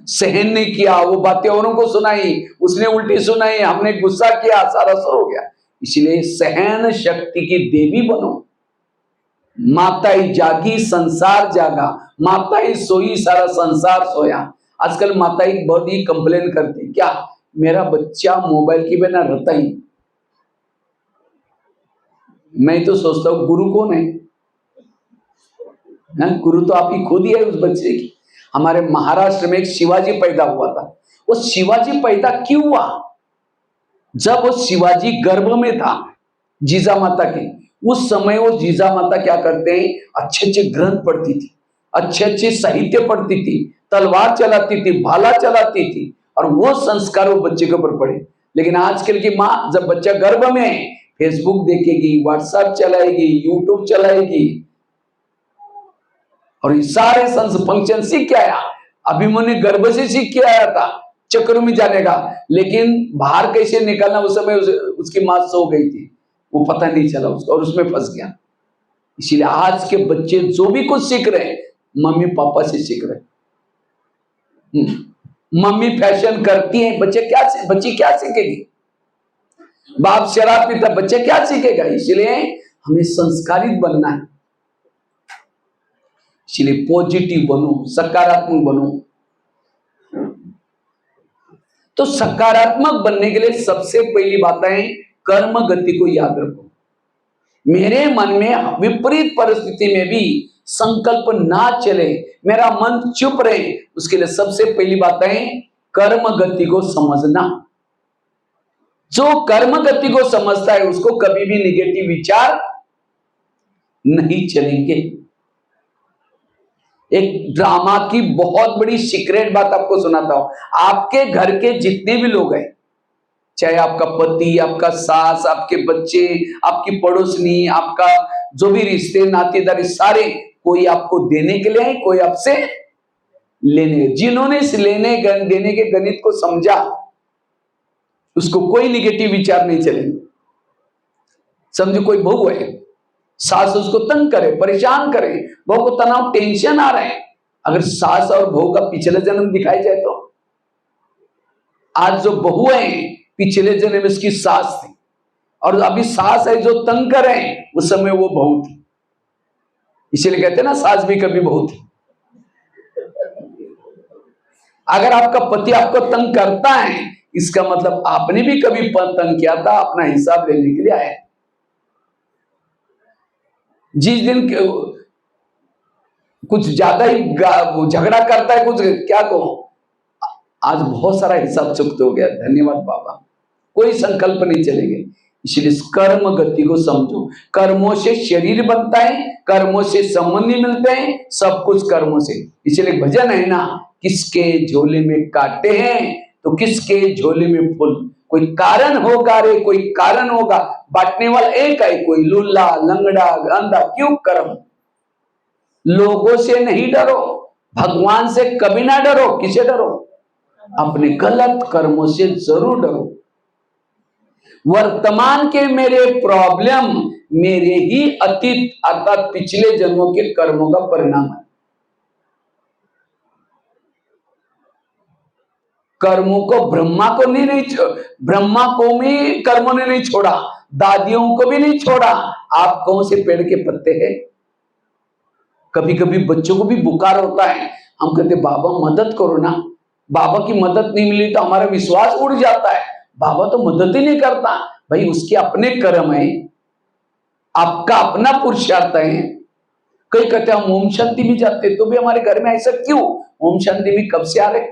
S1: सहन नहीं किया, वो बातें औरों को सुनाई, उसने उल्टी सुनाई, हमने गुस्सा किया, सारा असर हो गया। इसलिए सहन शक्ति की देवी बनो। माताई जागी संसार जागा, माताई सोई सारा संसार सोया। आजकल माताई बहुत ही कंप्लेन करती, क्या मेरा बच्चा मोबाइल के बिना रहता ही। मैं तो सोचता हूं गुरु कौन है? गुरु तो आप ही खुद ही है उस बच्चे की। हमारे महाराष्ट्र में एक शिवाजी पैदा हुआ था। वो शिवाजी पैदा क्यों हुआ? जब वो शिवाजी गर्भ में था जीजा माता के, उस समय वो जीजा माता क्या करते हैं, अच्छे अच्छे ग्रंथ पढ़ती थी, अच्छे अच्छे साहित्य पढ़ती थी, तलवार चलाती थी, भाला चलाती थी, और वो संस्कार वो बच्चे के ऊपर पड़े। लेकिन आजकल की माँ, जब बच्चा गर्भ में है, फेसबुक देखेगी, व्हाट्सएप चलाएगी, यूट्यूब चलाएगी, और ये सारे फंक्शन सीख के आया। अभिमन्यु गर्भ से सीख के आया था चक्रों में जाने का, लेकिन बाहर कैसे निकलना उस समय उसकी मां सो गई थी, वो पता नहीं चला उसको, और उसमें फंस गया। इसीलिए आज के बच्चे जो भी कुछ सीख रहे हैं, मम्मी पापा से सीख रहे हैं। मम्मी फैशन करती है, बच्ची क्या सीखेगी? बाप शराब पीता, बच्चे क्या सीखेगा? इसलिए हमें संस्कारित बनना है। इसलिए पॉजिटिव बनो, सकारात्मक बनो। तो सकारात्मक बनने के लिए सबसे पहली बात है, कर्म गति को याद रखो। मेरे मन में विपरीत परिस्थिति में भी संकल्प ना चले, मेरा मन चुप रहे, उसके लिए सबसे पहली बात है कर्म गति को समझना। जो कर्म गति को समझता है उसको कभी भी निगेटिव विचार नहीं चलेंगे। एक ड्रामा की बहुत बड़ी सीक्रेट बात आपको सुनाता हूं। आपके घर के जितने भी लोग हैं, चाहे आपका पति, आपका सास, आपके बच्चे, आपकी पड़ोसनी, आपका जो भी रिश्ते नातेदार, सारे कोई आपको देने के लिए है, कोई आपसे लेने। जिन्होंने इस लेने देने के गणित को समझा, उसको कोई निगेटिव विचार नहीं चलेंगे। समझो कोई बहू है, सास उसको तंग करे, परेशान करे, बहू को तनाव, टेंशन आ रहा है। अगर सास और बहू का पिछले जन्म दिखाई जाए तो आज जो बहू है पिछले जन्म में उसकी सास थी, और अभी सास है जो तंग कर रहे हैं, उस समय वो बहू थी। इसीलिए कहते हैं ना, सास भी कभी बहू थी। अगर आपका पति आपको तंग करता है, इसका मतलब आपने भी कभी तंग किया था, अपना हिसाब लेने के लिए आए। जिस दिन कुछ ज्यादा ही झगड़ा करता है, कुछ क्या कहो, आज बहुत सारा हिसाब चुकते हो गया, धन्यवाद बाबा, कोई संकल्प नहीं चलेंगे। इसलिए कर्म गति को समझो। कर्मों से शरीर बनता है, कर्मों से संबंधी मिलते हैं, सब कुछ कर्मों से। इसलिए भजन है ना, किसके झोले में कांटे हैं तो किसके झोले में फूल। कोई कारण होगा रे, कोई कारण होगा, बांटने वाला एक है, कोई लुल्ला लंगड़ा अंधा, क्यों? कर्म। लोगों से नहीं डरो, भगवान से कभी ना डरो। किसे डरो? अपने गलत कर्मों से जरूर डरो। वर्तमान के मेरे प्रॉब्लम मेरे ही अतीत अर्थात पिछले जन्मों के कर्मों का परिणाम है। कर्मों को ब्रह्मा को नहीं ब्रह्मा को भी कर्मों ने नहीं छोड़ा, दादियों को भी नहीं छोड़ा। आप कौन से पेड़ के पत्ते हैं? कभी कभी बच्चों को भी बुखार होता है, हम कहते बाबा मदद करो ना। बाबा की मदद नहीं मिली तो हमारा विश्वास उड़ जाता है, बाबा तो मदद ही नहीं करता। भाई उसके अपने कर्म है, आपका अपना पुरुषार्थ है। कई कहते हम ओम शांति भी जाते तो भी हमारे घर में ऐसा क्यों? ओम शांति में कब से आ रहे?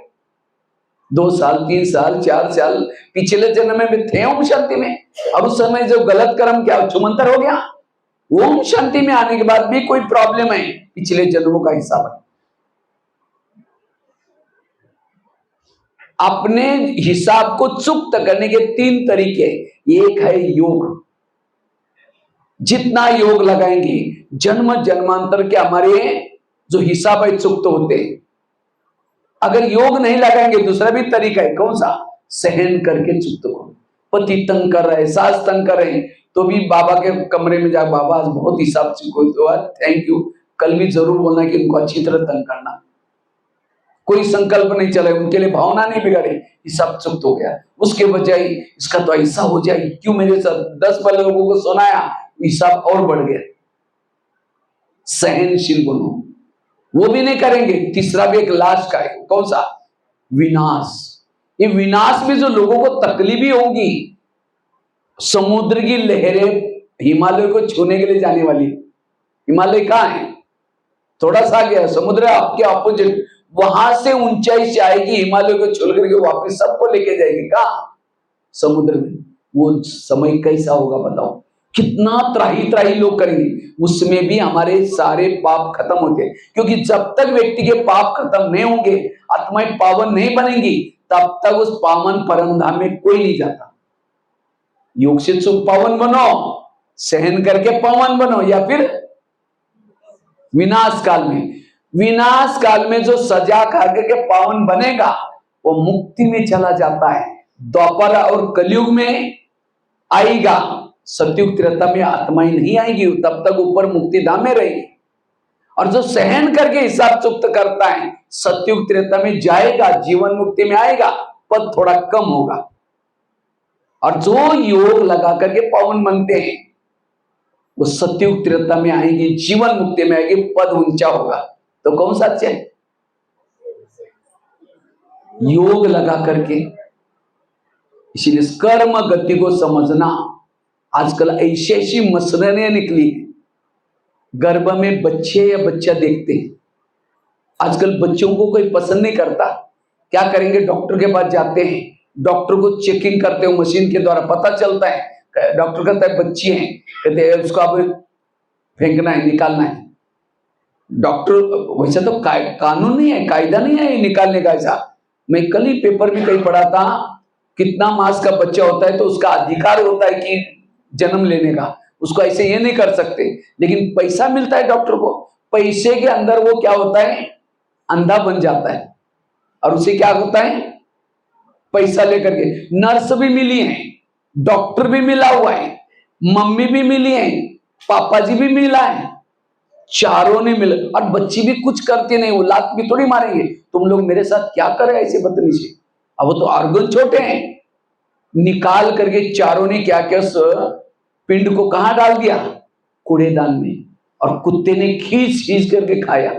S1: 2 साल, 3 साल, 4 साल पिछले जन्म में थे ओम शांति में। अब उस समय जो गलत कर्म क्या छुमंतर हो गया? ओम शांति में आने के बाद भी कोई प्रॉब्लम है, पिछले जन्मों का हिसाब है। अपने हिसाब को चुक्त करने के 3 तरीके। एक है योग। जितना योग लगाएंगे जन्म जन्मांतर के हमारे जो हिसाब है चुक्त होते हैं। अगर योग नहीं लगाएंगे दूसरा भी तरीका है, कौन सा? सहन करके चुक्त करो। पति तंग कर रहे, सास तंग कर रहे, तो भी बाबा के कमरे में जा, बाबा आज बहुत हिसाब से कोई तो थैंक यू, कल भी जरूर बोलना कि उनको अच्छी तरह तंग करना। कोई संकल्प नहीं चले, उनके लिए भावना नहीं बिगड़े, हिसाब चुक्त हो गया। उसके बजाय इसका तो ऐसा हो जाए, क्यों मेरे साथ 10 लोगों को सुनाया, हिसाब और बढ़ गया। सहनशील बनो, वो भी नहीं करेंगे। तीसरा भी एक लास्ट का है, कौन सा? विनाश। ये विनाश में जो लोगों को तकलीफें होंगी, समुद्र की लहरें हिमालय को छूने के लिए जाने वाली। हिमालय कहाँ है? थोड़ा सा गया, समुद्र आपके ऑपोजिट, वहां से ऊंचाई से आएगी, हिमालय को छोड़ करके वापस सबको लेके जाएगी। कहाँ? समुद्र में। वो समय कैसा होगा बताओ? कितना त्राही त्राही लोग करेंगे, उसमें भी हमारे सारे पाप खत्म होते हैं। क्योंकि जब तक व्यक्ति के पाप खत्म नहीं होंगे, आत्माएं पावन नहीं बनेंगी, तब तक उस पावन परमधाम में कोई नहीं जाता। योग से पावन बनो, सहन करके पावन बनो, या फिर विनाश काल में। विनाश काल में जो सजा खा के पावन बनेगा वो मुक्ति में चला जाता है। द्वापर और कलयुग में आएगा, सतयुग त्रेता में आत्माएं नहीं आएगी, तब तक ऊपर मुक्ति धाम में रहेगी। और जो सहन करके हिसाब चुक्त करता है, सतयुग त्रेता में जाएगा, जीवन मुक्ति में आएगा, पद थोड़ा कम होगा। और जो योग लगा करके पावन बनते हैं, वो सतयुग त्रेता में आएंगे, जीवन मुक्ति में आएगी, पद ऊंचा होगा। तो कौन सा अच्छा है? योग लगा करके। इसीलिए कर्म गति को समझना। आजकल ऐसी ऐसी मसरने निकली है, गर्भ में बच्चे या बच्चा देखते हैं। आजकल बच्चों को कोई पसंद नहीं करता, क्या करेंगे? डॉक्टर के पास जाते हैं, डॉक्टर को चेकिंग करते हो, मशीन के द्वारा पता चलता है। डॉक्टर कहता है बच्ची है, कहते हैं उसको अब फेंकना है, निकालना है। डॉक्टर वैसे तो कानून नहीं है, कायदा नहीं है निकालने का। ऐसा मैं कल ही पेपर में कहीं पढ़ा था, कितना मास का बच्चा होता है तो उसका अधिकार होता है कि जन्म लेने का, उसको ऐसे ये नहीं कर सकते। लेकिन पैसा मिलता है डॉक्टर को, पैसे के अंदर वो क्या होता है? अंधा बन जाता है। और उसे क्या होता है? पैसा लेकर के। नर्स भी मिली है, डॉक्टर भी मिला हुआ है, मम्मी भी मिली है, पापा जी भी मिला है, चारों ने मिल, और बच्ची भी कुछ करती नहीं, वो लात भी थोड़ी मारेंगे। तुम लोग मेरे साथ क्या कर रहे हैं ऐसे बदतमीजी? अब वो तो ऑर्गन छोटे हैं, निकाल करके चारों ने क्या क्या पिंड को कहां डाल दिया? कूड़ेदान में। और कुत्ते ने खींच खींच करके खाया।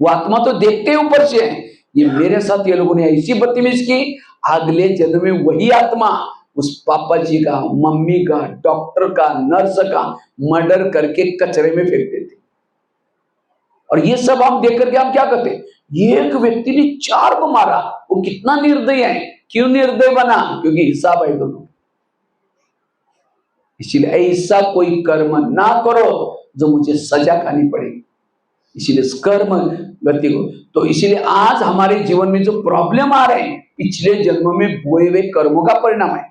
S1: वो आत्मा तो देखते ऊपर से है, ये मेरे साथ ये लोगों ने ऐसी बदतमीज की, अगले जन्म में वही आत्मा उस पापा जी का, मम्मी का, डॉक्टर का, नर्स का मर्डर करके कचरे में फेंक देते। और ये सब हम देख करके हम क्या करते? एक व्यक्ति ने 4 को मारा, वो कितना निर्दय है। क्यों निर्दय बना? क्योंकि हिसाब है दोनों। इसीलिए ऐसा कोई कर्म ना करो जो मुझे सजा खानी पड़ेगी। इसीलिए कर्म गति को, तो इसीलिए आज हमारे जीवन में जो प्रॉब्लम आ रहे हैं, पिछले जन्म में बोए हुए कर्मों का परिणाम है।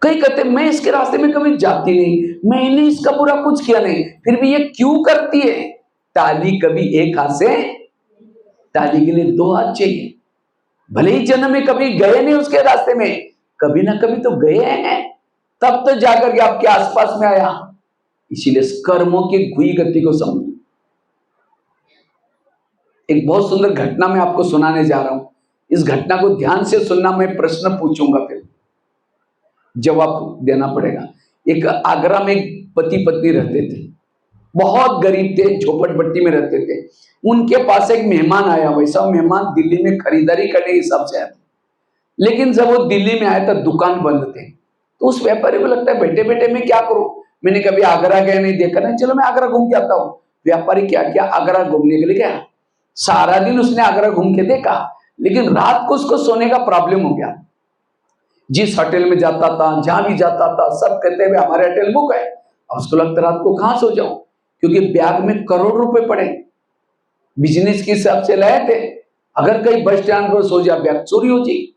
S1: कई कहते मैं इसके रास्ते में कभी जाती नहीं, मैंने इसका बुरा कुछ किया नहीं, फिर भी ये क्यों करती है? ताली कभी एक हाथ से, ताली के लिए 2 हाथ चाहिए। भले ही जन्म में कभी गए नहीं उसके रास्ते में, कभी ना कभी तो गए हैं, तब तो जाकर के आपके आसपास में आया। इसीलिए कर्मों की घुई गति को समझो। एक बहुत सुंदर घटना मैं आपको सुनाने जा रहा हूं, इस घटना को ध्यान से सुनना। मैं प्रश्न पूछूंगा, फिर जवाब देना पड़ेगा। एक आगरा में पति पत्नी रहते थे, बहुत गरीब थे, झोपड़पट्टी में रहते थे। उनके पास एक मेहमान आया। वैसा मेहमान दिल्ली में खरीदारी करने के हिसाब से आया था, लेकिन जब वो दिल्ली में आया तो दुकान बंद थे। तो उस व्यापारी को लगता है बैठे बैठे मैं क्या करूं, मैंने कभी आगरा गया नहीं, देखा नहीं, चलो मैं आगरा घूम के आता हूं। व्यापारी क्या किया? आगरा घूमने के लिए गया। सारा दिन उसने आगरा घूम के देखा, लेकिन रात को उसको सोने का प्रॉब्लम हो गया। जिस होटल में जाता था, जहां भी जाता था, सब कहते हुए हमारे होटल बुक है। अब उसको लगता रात को कहां सो जाऊं, क्योंकि बैग में करोड़ रुपए पड़े, बिजनेस के हिसाब से लाए थे। अगर कहीं बस स्टैंड पर सो जा, बैग चोरी हो जाएगी।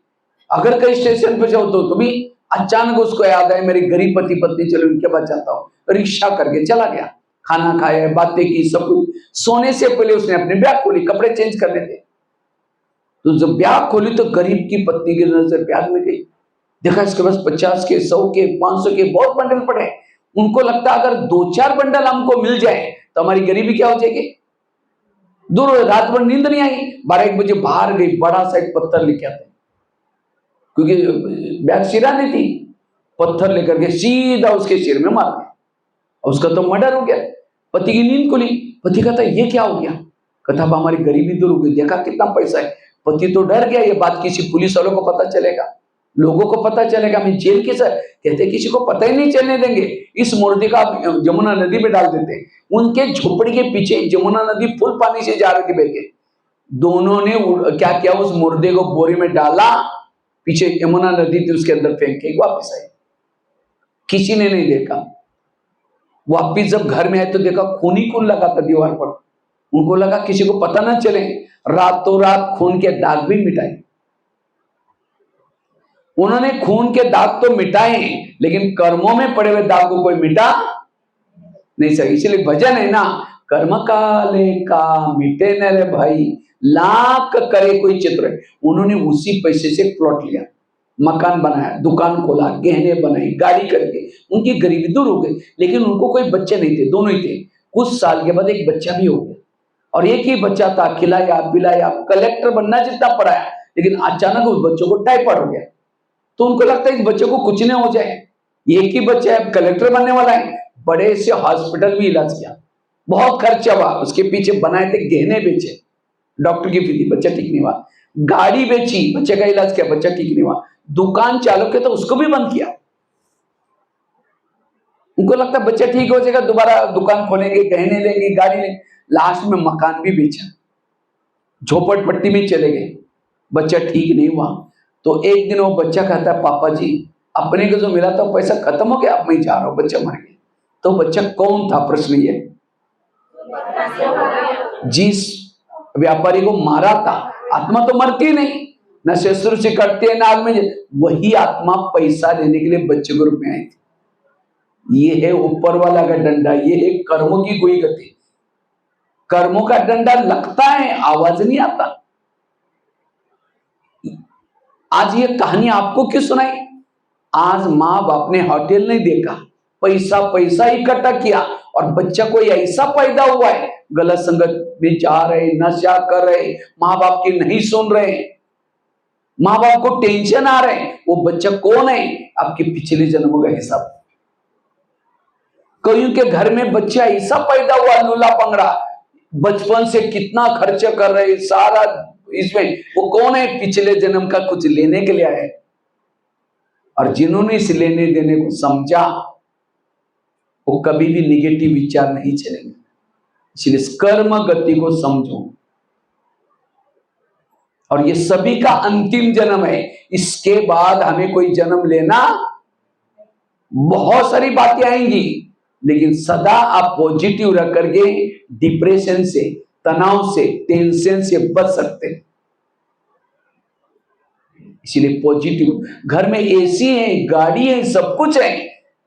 S1: अगर कहीं स्टेशन पर जाओ तो भी अचानक उसको याद आए मेरे गरीब पति पत्नी, चलो उनके पास जाता हूँ, रिक्शा करके चला गया। खाना खाया, बातें की, सब कुछ। सोने से पहले उसने अपने बैग खोली, कपड़े चेंज करने थे। तो जब बैग खोली तो गरीब की पत्नी की नजर बैग में गई। देखा इसके पास 50 के, 100 के, 500 के बहुत बंडल पड़े। उनको लगता अगर 2-4 बंडल हमको मिल जाए तो हमारी गरीबी क्या हो जाएगी। दूर रात भर नींद नहीं आई, 12-1 बजे बाहर गई, बड़ा सा एक पत्थर लेके आते, क्योंकि बैग सिरा नहीं थी। पत्थर लेकर के सीधा उसके सिर में मार दिया, उसका तो मर्डर हो गया। पति की नींद खुली, पति कहता ये क्या हो गया, कहता अब हमारी गरीबी दूर हो गई, देखा कितना पैसा है। पति तो डर गया, ये बात किसी पुलिस वालों को पता चलेगा, लोगों को पता चलेगा, मैं जेल के सर कहते किसी को पता ही नहीं चलने देंगे। इस मुर्दे का जमुना नदी में डाल देते। उनके झोपड़ी के पीछे जमुना नदी फुल पानी से जा रही थी बह के। दोनों ने क्या किया, उस मुर्दे को बोरी में डाला, पीछे यमुना नदी थी उसके अंदर फेंक के वापिस आए। किसी ने नहीं देखा। वापिस जब घर में आए तो देखा खून ही खून लगा था दीवार पर। उनको लगा किसी को पता ना चले, रातों रात खून के दाग भी मिटाए। उन्होंने खून के दाग तो मिटाए, लेकिन कर्मों में पड़े हुए दाग को कोई मिटा नहीं सके। इसलिए भजन है ना, कर्म काले का मिटे न रे भाई, लाख करे कोई चित्र। उन्होंने उसी पैसे से प्लॉट लिया, मकान बनाया, दुकान खोला, गहने बनाई, गाड़ी करके उनकी गरीबी दूर हो गई। लेकिन उनको कोई बच्चे नहीं थे, दोनों ही थे। कुछ साल के बाद एक बच्चा भी हो गया, और एक ही बच्चा था, खिलाया पिलाया, कलेक्टर बनना जितना पढ़ाया, लेकिन अचानक उस बच्चों को टाइफाइड हो गया। तो उनको लगता है इस बच्चे को कुछ नहीं हो जाए, एक ही बच्चा है, कलेक्टर बनने वाला है। बड़े से हॉस्पिटल में इलाज किया, बहुत खर्चा हुआ, उसके पीछे बनाए थे गहने बेचे, डॉक्टर की फी थी, बच्चा ठीक नहीं हुआ। गाड़ी बेची, बच्चे का इलाज किया, बच्चा ठीक नहीं हुआ। दुकान चालू किया तो उसको भी बंद किया। उनको लगता बच्चा ठीक हो जाएगा, दोबारा दुकान खोलेंगे, गहने लेंगे, गाड़ी लेंगे। लास्ट में मकान भी बेचा, झोपड़पट्टी में चले गए, बच्चा ठीक नहीं हुआ। तो एक दिन वो बच्चा कहता है पापा जी, अपने को जो मिला था पैसा खत्म हो गया, अब मैं जा रहा हूं, बच्चा मर गया। तो बच्चा कौन था, प्रश्न ये, जिस व्यापारी को मारा था। आत्मा तो मरती नहीं, न शस्त्र से कटती है, न आग में, वही आत्मा पैसा लेने के लिए बच्चे के रूप में आई थी। ये है ऊपर वाला का डंडा, ये है कर्मों की कोई गति। कर्मों का डंडा लगता है, आवाज नहीं आता। आज ये कहानी आपको क्यों सुनाई? आज माँ बाप ने होटल नहीं देखा, पैसा पैसा इकट्ठा किया, और बच्चा कोई ऐसा पैदा हुआ है, गलत संगत में जा रहे, नशा कर रहे, माँ बाप की नहीं सुन रहे, माँ बाप को टेंशन आ रहे। वो बच्चा कौन है? आपके पिछले जन्मों का हिसाब। कईयों के घर में बच्चा ऐसा पैदा हुआ, लूला पंगड़ा, बचपन से कितना खर्च कर रहे सारा इसमें, वो कौन है? पिछले जन्म का कुछ लेने के लिए आए। और जिन्होंने इस लेने देने को समझा, वो कभी भी निगेटिव विचार नहीं चलेंगे। इसलिए कर्म गति को समझो, और ये सभी का अंतिम जन्म है। इसके बाद हमें कोई जन्म लेना, बहुत सारी बातें आएंगी, लेकिन सदा आप पॉजिटिव रख करके डिप्रेशन से, तनाव से, टेंशन से बच सकते हैं। इसलिए पॉजिटिव, घर में एसी है, गाड़ी है, सब कुछ है,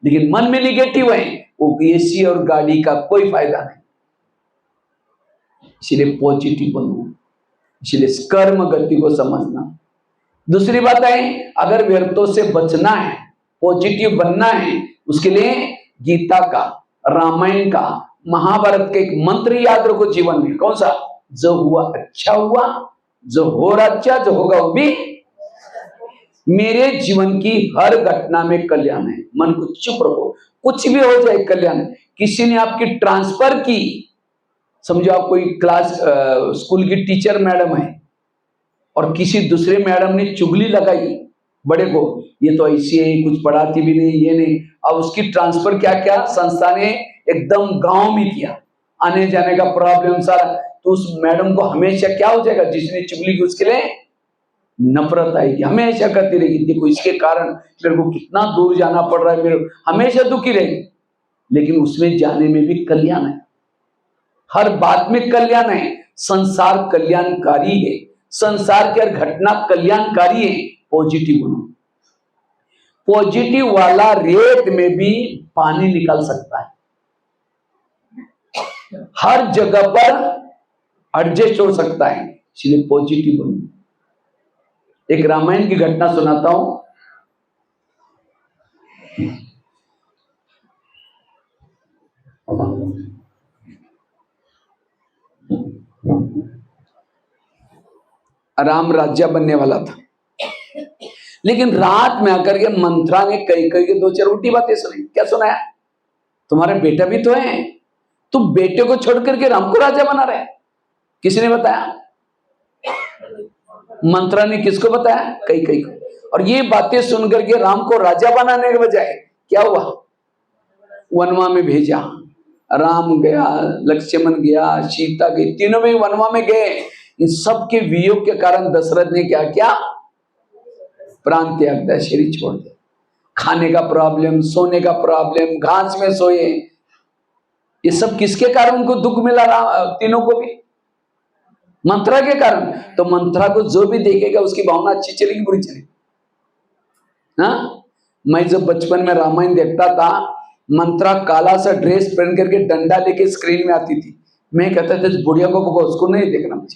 S1: लेकिन मन में निगेटिव है, वो एसी और गाड़ी का कोई फायदा नहीं। इसलिए पॉजिटिव बनो, इसलिए कर्म गति को समझना। दूसरी बात है, अगर व्यर्थों से बचना है, पॉजिटिव बनना है, उसके लिए गीता का, रामायण का, महाभारत का एक मंत्र याद रखो जीवन में। कौन सा? जो हुआ अच्छा हुआ, जो हो रहा अच्छा, जो होगा वो भी। मेरे जीवन की हर घटना में कल्याण है, मन को चुप रखो, कुछ भी हो जाए कल्याण। किसी ने आपकी ट्रांसफर की, समझो आप कोई क्लास स्कूल की टीचर मैडम है, और किसी दूसरे मैडम ने चुगली लगाई बड़े को, ये तो ऐसी है, कुछ पढ़ाती भी नहीं, ये नहीं। अब उसकी ट्रांसफर क्या क्या संस्था ने एकदम गांव में किया, आने जाने का प्रॉब्लम सारा, तो उस मैडम को हमेशा क्या हो जाएगा, जिसने चुगली की उसके लिए नफरत आएगी, हमेशा करती रहेगी, देखो इसके कारण मेरे को कितना दूर जाना पड़ रहा है, मेरे हमेशा दुखी रहेगी। लेकिन उसमें जाने में भी कल्याण है, हर बात में कल्याण है। संसार कल्याणकारी है, संसार की हर घटना कल्याणकारी है। पॉजिटिव बनो, पॉजिटिव वाला रेत में भी पानी निकाल सकता है, हर जगह पर एडजस्ट हो सकता है, इसलिए पॉजिटिव बनो। एक रामायण की घटना सुनाता हूं। राम राज्य बनने वाला था, लेकिन रात में आकर के मंत्रा ने कई कई के दो चार उल्टी बातें सुनी। क्या सुनाया, तुम्हारा बेटा भी तो है, तुम बेटे को छोड़ करके राम को राजा बना रहे। किसने बताया, मंत्रा ने किसको बताया, कई कई को। और ये बातें सुन करके राम को राजा बनाने के बजाय क्या हुआ, वनवा में भेजा। राम गया, लक्ष्मण गया, सीता गई, तीनों में वनवा में गए। इन सब के वियोग के कारण दशरथ ने क्या किया, प्राण त्याग दिया, शरीर छोड़ दिया। खाने का प्रॉब्लम, सोने का प्रॉब्लम, घास में सोए, ये सब किसके कारण उनको दुख मिला, तीनों को भी मंत्रा के कारण। तो मंत्रा को जो भी देखेगा उसकी भावना अच्छी चलेगी बुरी चलेगी। हाँ, मैं जब बचपन में रामायण देखता था, मंत्रा काला सा ड्रेस पहन करके डंडा लेके स्क्रीन में आती थी, मैं कहता था बुढ़िया को उसको नहीं देखना,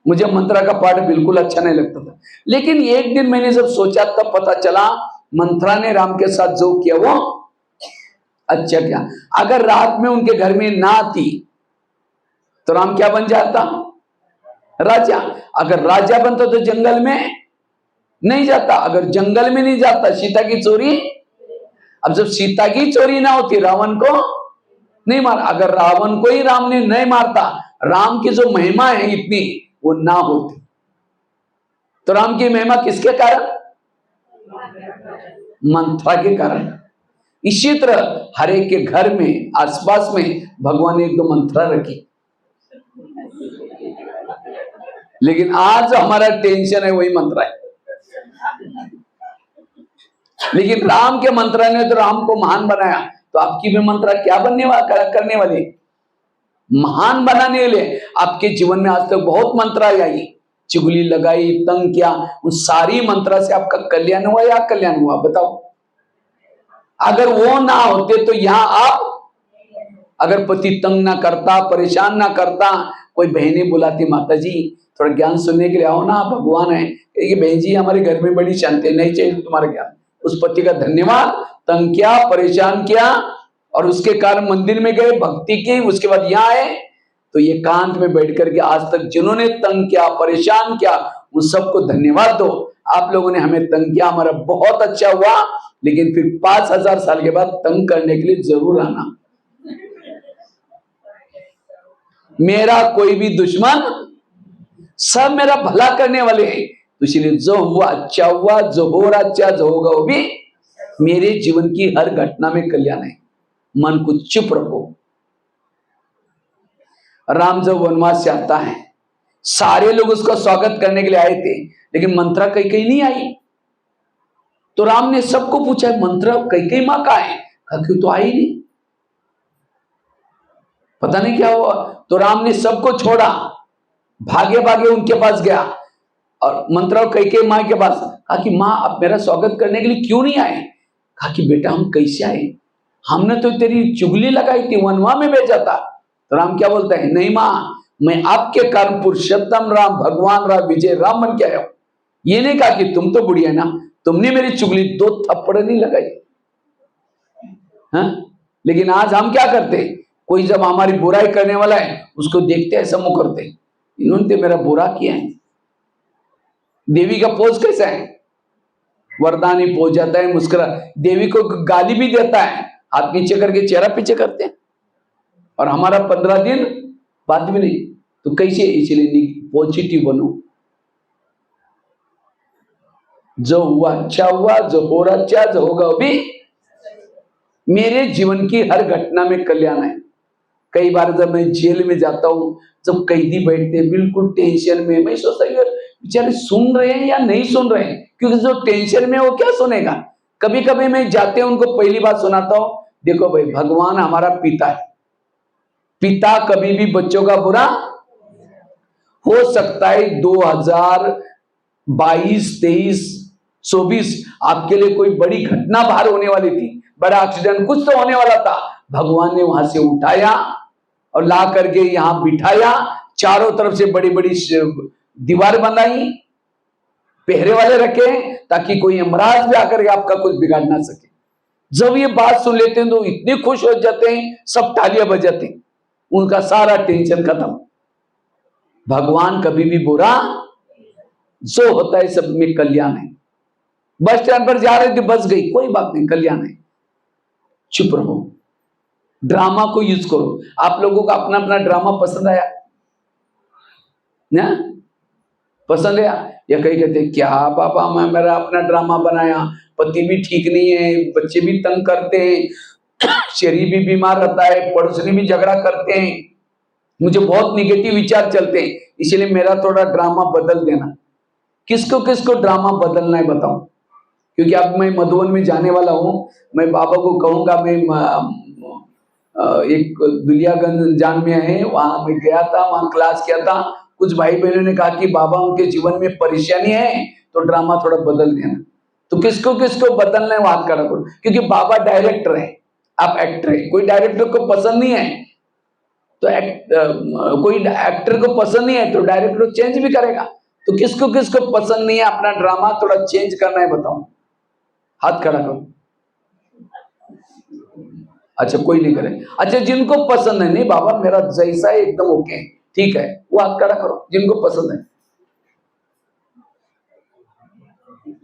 S1: मुझे मंत्रा का पार्ट बिल्कुल अच्छा नहीं लगता था। लेकिन एक दिन मैंने जब सोचा तब पता चला मंत्रा ने राम के साथ जो किया वो अच्छा किया। अगर रात में उनके घर में ना आती तो राम क्या बन जाता, राजा। अगर राजा बनता तो जंगल में नहीं जाता, अगर जंगल में नहीं जाता सीता की चोरी। अब जब सीता की चोरी ना होती रावण को नहीं मार, अगर रावण को ही राम ने नहीं मारता, राम की जो महिमा है इतनी वो ना होती। तो राम की महिमा किसके कारण, मंत्रा के कारण। इसी तरह हर एक के घर में आसपास में भगवान ने एक दो मंत्रा रखी। लेकिन आज हमारा टेंशन है वही मंत्रा है। लेकिन राम के मंत्रा ने तो राम को महान बनाया, तो आपकी भी मंत्रा क्या करने वाली, महान बनाने के लिए। आपके जीवन में आज तक बहुत मंत्रा आई, चुगली लगाई, तंग किया, उस सारी मंत्रा से आपका कल्याण हुआ या कल्याण हुआ, बताओ। अगर वो ना होते तो यहां आप, अगर पति तंग ना करता, परेशान ना करता, कोई बहनें बुलाती, माता जी थोड़ा ज्ञान सुनने के लिए आओ ना, भगवान है कि बहन जी हमारे घर में बड़ी शांति, नहीं चाहिए तुम्हारा ज्ञान। उस पति का धन्यवाद, तंग किया, परेशान किया, और उसके कारण मंदिर में गए, भक्ति की, उसके बाद यहाँ आए, तो ये कांत में बैठ करके आज तक जिन्होंने तंग किया, परेशान किया, उन सबको धन्यवाद दो। आप लोगों ने हमें तंग किया, हमारा बहुत अच्छा हुआ, लेकिन फिर 5000 साल के बाद तंग करने के लिए जरूर आना। मेरा कोई भी दुश्मन, सब मेरा भला करने वाले हैं। तो इसलिए जो हुआ अच्छा हुआ, जो हो रहा अच्छा, जो होगा वो भी मेरे जीवन की हर घटना में कल्याण है। मन को चुप रखो। राम जब वनवास से आता है, सारे लोग उसका स्वागत करने के लिए आए थे, लेकिन मंत्रा कहीं नहीं आई। तो राम ने सबको पूछा, मंत्रा कई मां कहाँ है, क्यों तो आई नहीं, पता नहीं क्या हुआ। तो राम ने सबको छोड़ा, भागे भागे उनके पास गया, और मंत्रा कई माँ के पास, कहा कि माँ आप मेरा स्वागत करने के लिए क्यों नहीं आए। कहा कि बेटा हम कैसे आए, हमने तो तेरी चुगली लगाई थी, वनवा में भेजा था। तो राम क्या बोलता है, नहीं माँ, मैं आपके कारण पुरुषोत्तम राम, भगवान राम, विजय राम बन के आया हूं। ये नहीं कहा कि तुम तो बुढ़िया ना, तुमने मेरी चुगली 2 थप्पड़ नहीं लगाई। हाँ? लेकिन आज हम क्या करते, कोई जब हमारी बुराई करने वाला है उसको देखते ऐसा मुंह करते, इन्होंने तो मेरा बुरा किया है। देवी का पोज कैसा है, वरदानी पोज जाता है, मुस्कुरा, देवी को गाली भी देता है, हाथ नीचे करके चेहरा पीछे करते हैं, और हमारा 15 दिन बात भी नहीं। तो कैसे, इसलिए पॉजिटिव बनो। जो हुआ अच्छा हुआ, जो हो रहा अच्छा, जो होगा वो भी मेरे जीवन की हर घटना में कल्याण है। कई बार जब मैं जेल में जाता हूँ, जब कैदी बैठते हैं बिल्कुल टेंशन में, मैं सोचता हूँ यार बेचारे सुन रहे हैं या नहीं सुन रहे हैं, क्योंकि जो टेंशन में है, वो क्या सुनेगा। कभी कभी मैं जाते हैं उनको पहली बात सुनाता हूँ, देखो भाई भगवान हमारा पिता है, पिता कभी भी बच्चों का बुरा हो सकता है। 2022, 23, 24 आपके लिए कोई बड़ी घटना बाहर होने वाली थी, बड़ा एक्सीडेंट कुछ तो होने वाला था, भगवान ने वहां से उठाया और ला करके यहां बिठाया, चारों तरफ से बड़ी बड़ी दीवार बनाई, पहरे वाले रखे, ताकि कोई अमराज भी आकर के आपका कुछ बिगाड़ ना सके। जब ये बात सुन लेते हैं तो इतने खुश हो जाते हैं, सब तालियां बजाते हैं, उनका सारा टेंशन खत्म। भगवान कभी भी बुरा, जो होता है सब में कल्याण है। बस स्टैंड पर जा रहे थे, बस गई, कोई बात नहीं, कल्याण है, चुप रहो, ड्रामा को यूज करो। आप लोगों को अपना अपना ड्रामा पसंद आया ना? पसंद आया? या कहीं कहते क्या पापा मैं मेरा अपना ड्रामा बनाया, पति भी ठीक नहीं है, बच्चे भी तंग करते हैं, शरीर भी बीमार रहता है, पड़ोसी भी झगड़ा करते हैं, मुझे बहुत निगेटिव विचार चलते हैं, इसलिए मेरा थोड़ा ड्रामा बदल देना। किसको किसको ड्रामा बदलना है बताओ, क्योंकि अब मैं मधुबन में जाने वाला हूं। मैं बाबा को कहूंगा, मैं एक दुलियागंज जान में है, वहां मैं गया था, वहां क्लास किया था। कुछ भाई बहनों ने कहा कि बाबा उनके जीवन में परेशानी है तो ड्रामा थोड़ा बदल देना। तो किसको किसको बदलना है बात करा करो, क्योंकि बाबा डायरेक्टर है, आप एक्टर है। कोई डायरेक्टर को पसंद नहीं है तो कोई एक्टर को पसंद नहीं है तो डायरेक्टर चेंज भी करेगा। तो किसको किसको पसंद नहीं है अपना ड्रामा थोड़ा चेंज करना है बताओ, हाथ खड़ा करो। अच्छा कोई नहीं करे। अच्छा जिनको पसंद है, नहीं बाबा मेरा जैसा है एकदम ओके ठीक है, वो हाथ खड़ा करो जिनको पसंद है।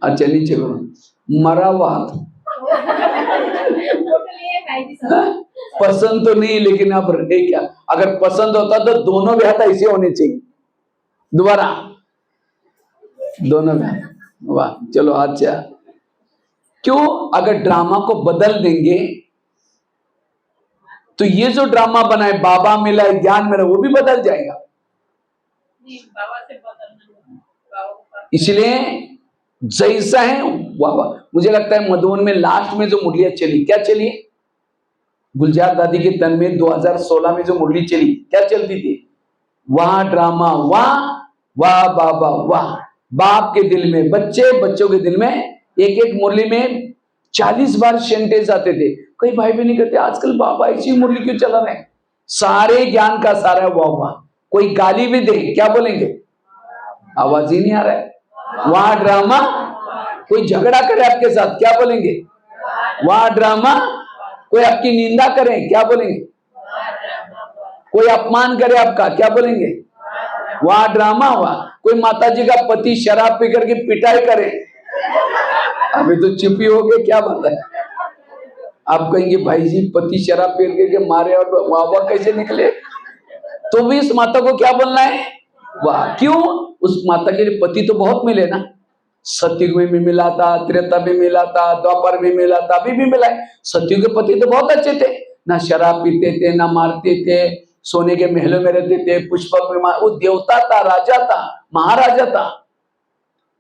S1: अच्छा नीचे करो, मरा हुआ हाथ। पसंद तो नहीं, लेकिन अब रहे क्या, अगर पसंद होता तो दोनों भी हाथ ऐसे होने चाहिए। दोबारा दोनों भी हाथ, वाह चलो अच्छा। क्यों? अगर ड्रामा को बदल देंगे तो ये जो ड्रामा बना है बाबा मिला है ज्ञान मिला, वो भी बदल जाएगा। इसलिए जैसा है वाह। मुझे लगता है मधुबन में लास्ट में जो मुरलियां चली, क्या चली? गुलजार दादी के तन में 2016 में जो मुरली चली, क्या चलती थी? वाह ड्रामा, वाह वाह बाबा वाह। बाप के दिल में बच्चे, बच्चों के दिल में एक एक मुरली में 40 बार सेंटेंस आते थे। कई भाई भी नहीं कहते आजकल बाबा ऐसी मुरली क्यों चला रहे हैं? सारे ज्ञान का सारा वाह वाह। कोई गाली भी दे क्या बोलेंगे? आवाज ही नहीं आ रहा है, वाह ड्रामा। कोई झगड़ा करे आपके साथ क्या बोलेंगे? वाह ड्रामा। कोई आपकी निंदा करे क्या बोलेंगे? कोई अपमान करे आपका क्या बोलेंगे? वाह ड्रामा। वाह। कोई माता जी का पति शराब पी करके पिटाई करे, अभी तो चुप ही हो गए, क्या बात है? आप कहेंगे भाई जी पति शराब पी करके मारे और वाह वाह कैसे निकले? तो भी इस माता को क्या बोलना है? वाह। क्यों? उस माता के लिए पति तो बहुत मिले ना, सतयुग में भी मिला था, त्रेता में मिला था, द्वापर में मिला था, अभी भी मिला है। सतयुग के पति तो बहुत अच्छे थे, ना शराब पीते थे, ना मारते थे, सोने के महलों में रहते थे, पुष्पक में वो देवता था, राजा था, महाराजा था।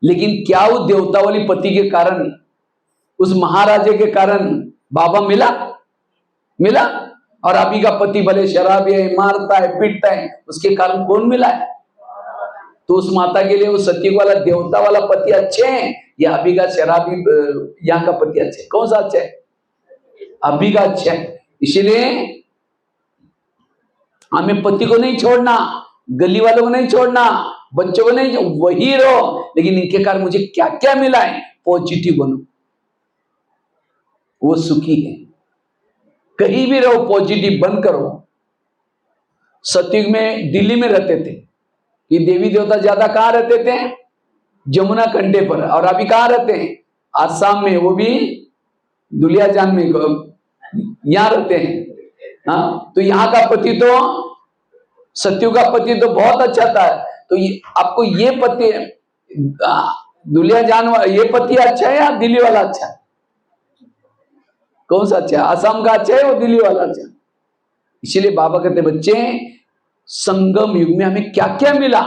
S1: लेकिन क्या वो देवता वाली पति के कारण, उस महाराजे के कारण बाबा मिला? मिला? और अभी का पति भले शराबी है, मारता है, पीटता है, उसके कारण कौन मिला है? तो उस माता के लिए वो सतयुग वाला देवता वाला पति अच्छे हैं या अभी का शराबी यहाँ का पति अच्छे? कौन सा अच्छा है? अभी का अच्छा है। इसलिए हमें पति को नहीं छोड़ना, गली वालों को नहीं छोड़ना, बच्चों को नहीं, वही रहो, लेकिन इनके कारण मुझे क्या क्या मिला है पॉजिटिव बनो, वो सुखी है। कहीं भी रहो पॉजिटिव बन करो। सतयुग में दिल्ली में रहते थे, ये देवी देवता ज्यादा कहां रहते थे? जमुना कंढे पर। और अभी कहां रहते हैं? आसाम में, वो भी दुलियाजान में, यहां रहते हैं। हाँ, तो यहाँ का पति तो, सतयुग का पति तो बहुत अच्छा था। तो आपको ये पति दुलियाजान ये पति अच्छा है या दिल्ली वाला अच्छा है? कौन सा अच्छा है? आसाम का अच्छा है वो दिल्ली वाला अच्छा है? इसीलिए बाबा कहते बच्चे, संगम युग में हमें क्या क्या मिला।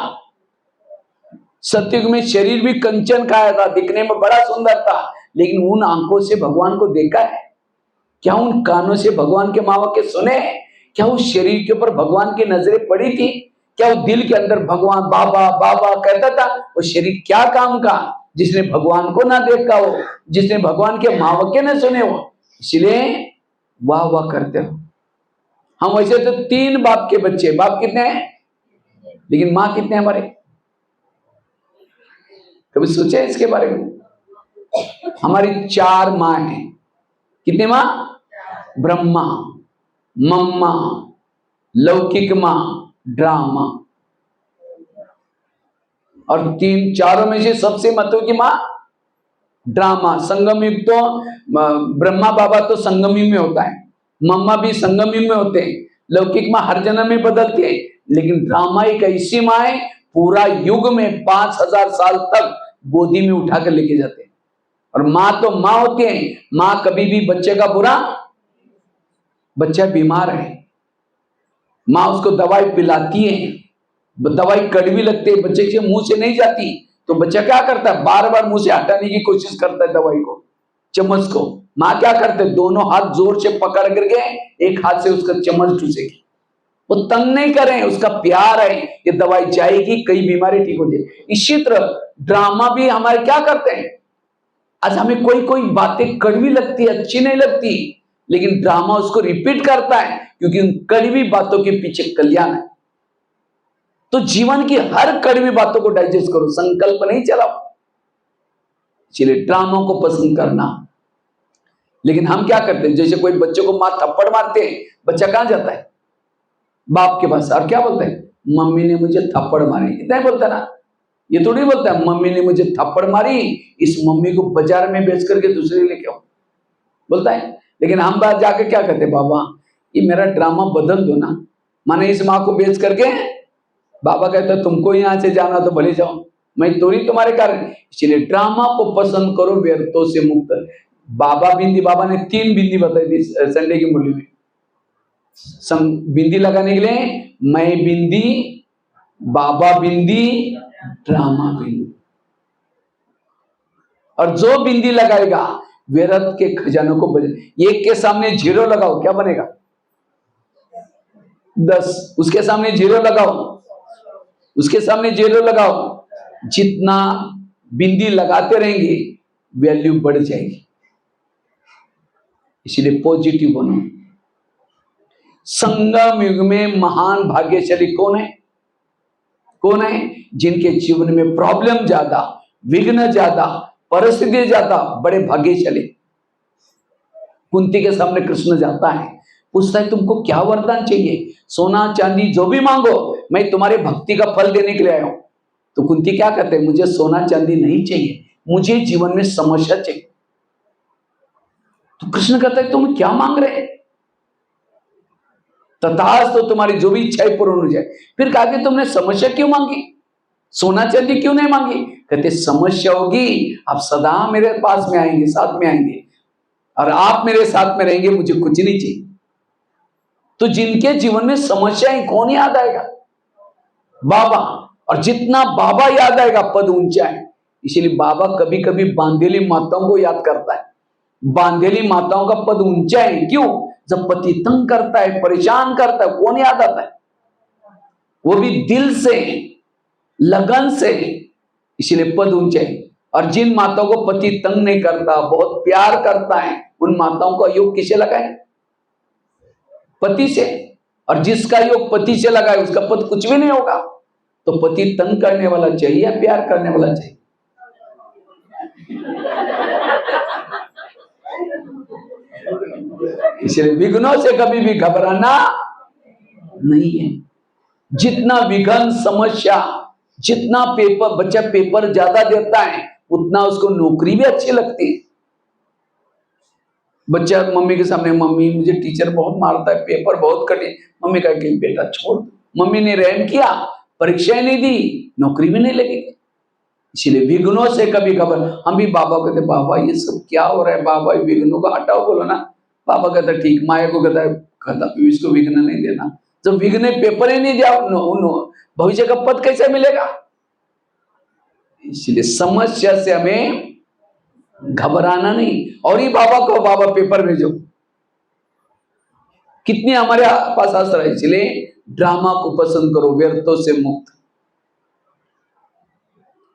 S1: सतयुग में शरीर भी कंचन खाया था, दिखने में बड़ा सुंदर था, लेकिन उन आंखों से भगवान को देखा है क्या? उन कानों से भगवान के महावाक्य सुने? क्या उस शरीर के ऊपर भगवान की नजरें पड़ी थी? क्या वो दिल के अंदर भगवान बाबा बाबा कहता था? वो शरीर क्या काम का जिसने भगवान को ना देखा हो, जिसने भगवान के महावाक्य न सुने हो? इसलिए वाह वाह करते हो। हम वैसे तो 3 बाप के बच्चे, बाप कितने हैं लेकिन माँ कितने हमारे? कभी सोचे इसके बारे में? हमारी 4 माँ हैं। कितने माँ? ब्रह्मा, मम्मा, लौकिक माँ, ड्रामा। और 4 में से सबसे महत्व की माँ ड्रामा। संगम युग तो ब्रह्मा बाबा तो संगम युग में होता है, मम्मा भी संगम युग में होते हैं, लौकिक माँ हर जन्म में बदलते हैं, लेकिन ड्रामा एक ऐसी माँ है पूरा युग में 5000 साल तक गोदी में उठा कर लेके जाते हैं। और माँ तो माँ होती है, माँ कभी भी बच्चे का बुरा, बच्चा बीमार है माँ उसको दवाई पिलाती है, दवाई कड़वी लगती है, बच्चे के मुंह से नहीं जाती, तो बच्चा क्या करता है? बार बार मुंह से हटाने की कोशिश करता है दवाई को, चम्मच को। माँ क्या करते? दोनों हाथ जोर से पकड़ करके एक हाथ से उसका चम्मच चूसेगी। वो तंग नहीं करें, उसका प्यार है, ये दवाई जाएगी, कई बीमारी ठीक हो जाएगी। इसी तरह ड्रामा भी हमारे क्या करते हैं? आज हमें कोई कोई बातें कड़वी लगती है, अच्छी नहीं लगती, लेकिन ड्रामा उसको रिपीट करता है क्योंकि उन कड़वी बातों के पीछे कल्याण है। तो जीवन की हर कड़वी बातों को डाइजेस्ट करो, संकल्प नहीं चलाओ। इसलिए ड्रामा को पसंद करना। लेकिन हम क्या करते हैं? जैसे कोई बच्चे को माँ थप्पड़ मारते हैं, बच्चा कहां जाता है? बाप के पास, और क्या बोलते हैं? मम्मी ने मुझे थप्पड़ मारी। इतना ही बोलता ना, ये थोड़ी बोलता है मम्मी ने मुझे थप्पड़ मारी, इस मम्मी को बाजार में बेच करके दूसरे लेके आओ, बोलता है। लेकिन हम बात जाके क्या कहते? बाबा ये मेरा ड्रामा बदल दो ना, माने इस माँ को बेच करके। बाबा कहता तुमको यहां से जाना तो भले जाओ, मैं थोड़ी तुम्हारे कारण। इसलिए ड्रामा को पसंद करो, व्यर्थों से मुक्त। बाबा बिंदी, बाबा ने 3 बिंदी बताई थी संडे की मुरली में। बिंदी लगाने के लिए मैं बिंदी, बाबा बिंदी, ड्रामा बिंदी। और जो बिंदी लगाएगा व्यर्थ के खजानों को एक के सामने 0 लगाओ, क्या बनेगा? 10। उसके सामने 0 लगाओ, उसके सामने 0 लगाओ। जितना बिंदी लगाते रहेंगे वैल्यू बढ़ जाएगी। इसलिए पॉजिटिव बनो। संगम युग में महान भाग्यशाली कौन है? कौन है? जिनके जीवन में प्रॉब्लम ज्यादा, विघ्न ज्यादा, परिस्थिति ज्यादा, बड़े भाग्यशाली। कुंती के सामने कृष्ण जाता है, पूछता है तुमको क्या वरदान चाहिए? सोना चांदी जो भी मांगो, मैं तुम्हारे भक्ति का फल देने के लिए आया हूं। तो कुंती क्या कहते हैं? मुझे सोना चांदी नहीं चाहिए, मुझे जीवन में समस्या चाहिए। तो कृष्ण कहता है तुम क्या मांग रहे? तथास्तु, तो तुम्हारी जो भी इच्छाएं पूर्ण हो जाए। फिर कहा कि तुमने समस्या क्यों मांगी, सोना चांदी क्यों नहीं मांगी? कहते समस्या होगी, आप सदा मेरे पास में आएंगे, साथ में आएंगे, और आप मेरे साथ में रहेंगे, मुझे कुछ नहीं चाहिए। तो जिनके जीवन में समस्याएं, कौन याद आएगा? बाबा। और जितना बाबा याद आएगा पद ऊंचा है। इसीलिए बाबा कभी कभी बांधेली माताओं को याद करता है। बांधेली माताओं का पद ऊंचा है, क्यों? जब पति तंग करता है, परेशान करता है, कौन याद आता है? वो भी दिल से, लगन से। इसीलिए पद ऊंचे। और जिन माताओं को पति तंग नहीं करता, बहुत प्यार करता है, उन माताओं का योग किसे लगा है? पति से। और जिसका योग पति से लगा है उसका पद कुछ भी नहीं होगा। तो पति तंग करने वाला चाहिए या प्यार करने वाला चाहिए? इसलिए विघ्नों से कभी भी घबराना नहीं है। जितना विघ्न, समस्या, जितना बच्चा पेपर ज्यादा देता है उतना उसको नौकरी भी अच्छी लगती है। बच्चा मम्मी के सामने, मम्मी मुझे टीचर बहुत मारता है, पेपर बहुत कठिन। मम्मी कहे कि बेटा छोड़, मम्मी ने रहम किया, परीक्षाएं नहीं दी, नौकरी भी नहीं लगेगी। इसलिए विघ्नों से कभी घबर। हम भी बाबा कहते बाबा ये सब क्या हो रहा है, बाबा विघ्नों को हटाओ, बोलो ना। बाबा कहता ठीक, माया को कहता है कदापि इसको विघ्न नहीं देना। जब विघ्न पेपर ही नहीं दिया, भविष्य का पद कैसे मिलेगा? इसलिए समस्या से हमें घबराना नहीं। और ही बाबा को बाबा पेपर भेजो, कितने हमारे पास आसरा है। इसलिए ड्रामा को पसंद करो, व्यर्थों से मुक्त।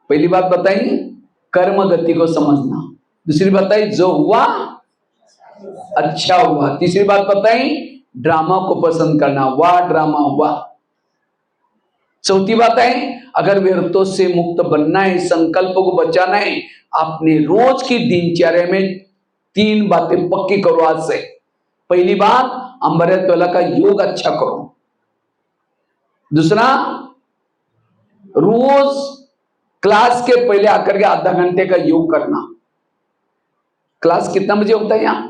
S1: पहली बात बताई कर्म गति को समझना, दूसरी बताई जो हुआ अच्छा हुआ, तीसरी बात बताई ड्रामा को पसंद करना, वाह ड्रामा हुआ। चौथी बात है अगर व्यर्थों से मुक्त बनना है, संकल्प को बचाना है, अपने रोज की दिनचर्या में 3 बातें पक्की करो आज से। पहली बात अमृत वेला का योग अच्छा करो। दूसरा, रोज क्लास के पहले आकर के आधा घंटे का योग करना। क्लास कितना बजे होता है यहाँ?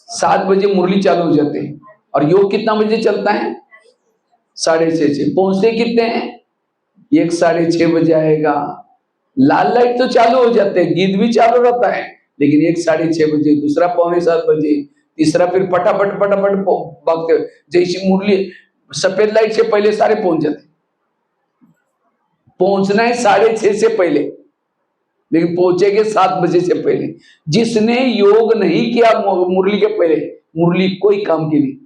S1: 7 बजे मुरली चालू हो जाते हैं। और योग कितना बजे चलता है? 6:30 से। पहुंचते कितने हैं? 1 साढ़े 6 बजे आएगा। लाल लाइट तो चालू हो जाते हैं, गीत भी चालू रहता है, लेकिन 1 साढ़े 6 बजे, दूसरा 6:45 बजे, तीसरा फिर फटाफट फटाफट भागते। जैसी मुरली सफेद लाइट से पहले सारे पहुंच जाते। पहुंचना है 6:30 से पहले, लेकिन पहुंचेंगे 7 बजे से पहले। जिसने योग नहीं किया मुरली के पहले, मुरली कोई काम की नहीं।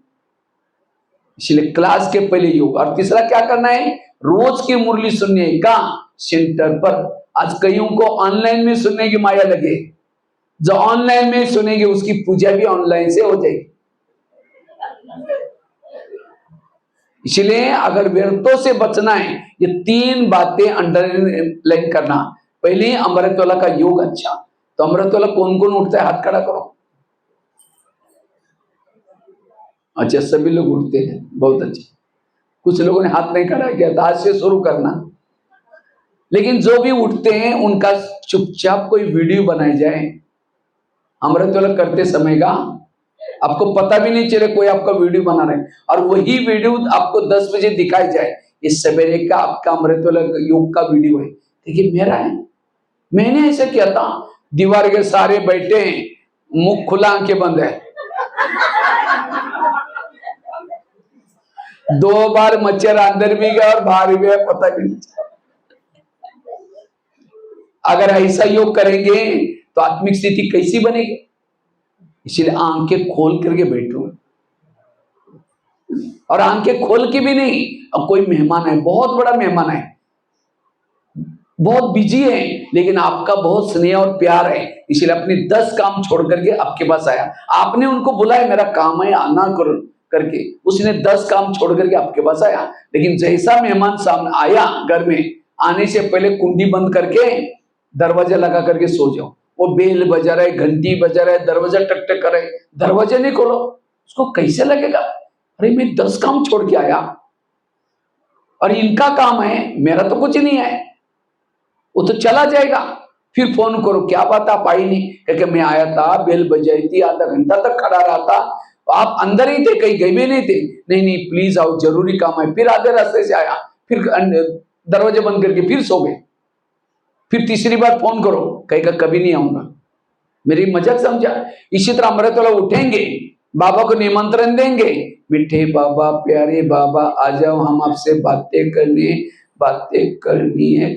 S1: इसलिए क्लास के पहले योग। और तीसरा क्या करना है? रोज की मुरली सुननी है। कहां? सेंटर पर। आज कईयों को ऑनलाइन में सुनने की माया लगे, जो ऑनलाइन में सुनेंगे उसकी पूजा भी ऑनलाइन से हो जाएगी। इसलिए अगर व्यर्थों से बचना है, ये 3 बातें अंडरलाइन करना। पहले अमृतवेला का योग अच्छा। तो अमृतवेला कौन कौन उठता है? हाथ खड़ा करो। अच्छा, सभी लोग उठते हैं, बहुत अच्छे। कुछ लोगों ने हाथ नहीं खड़ा किया, तो आज से शुरू करना। लेकिन जो भी उठते हैं उनका चुपचाप कोई वीडियो बनाई जाए अमृतवेला करते समय का, आपको पता भी नहीं चले कोई आपका वीडियो बना रहे, और वही वीडियो आपको 10 बजे दिखाई जाए, इस सवेरे का आपका अमृतवेला योग का वीडियो है। देखिए मेरा है, मैंने ऐसा किया था। दीवार के सारे बैठे हैं, मुख खुला, आंखें बंद है। 2 बार मच्छर अंदर भी गया और बाहर भी गया, पता भी नहीं चला। अगर ऐसा योग करेंगे तो आत्मिक स्थिति कैसी बनेगी? इसलिए आंखें खोल करके बैठो। और आंखें खोल के भी नहीं, अब कोई मेहमान है, बहुत बड़ा मेहमान है, बहुत बिजी है, लेकिन आपका बहुत स्नेह और प्यार है, इसलिए अपने 10 काम छोड़ करके आपके पास आया। आपने उनको बुलाया, मेरा काम है आना करो करके, उसने 10 काम छोड़ करके आपके पास आया। लेकिन जैसा मेहमान सामने आया, घर में आने से पहले कुंडी बंद करके दरवाजा लगा करके सो जाओ। वो बेल बजा रहा है, घंटी बजा रहा है, दरवाजा टक टक कर रहा है, दरवाजा नहीं खोलो, उसको कैसे लगेगा अरे मैं 10 काम छोड़ के आया और इनका काम है, मेरा तो कुछ नहीं है। वो तो चला जाएगा। फिर फोन करो, क्या बात आप आई नहीं? क्योंकि मैं आया था, बेल बजाई थी, आधा घंटा तक खड़ा रहा था, आप अंदर ही थे, कहीं गए भी नहीं थे। नहीं नहीं प्लीज आओ, जरूरी काम है। फिर आधे रास्ते से आया, फिर दरवाजे बंद करके फिर सो गए। फिर तीसरी बार फोन करो, कहेगा कभी नहीं आऊंगा। मेरी मजाक समझा? इसी तरह अमृतवेला उठेंगे, बाबा को निमंत्रण देंगे, मीठे बाबा, प्यारे बाबा आ जाओ, हम आपसे बातें करनी है।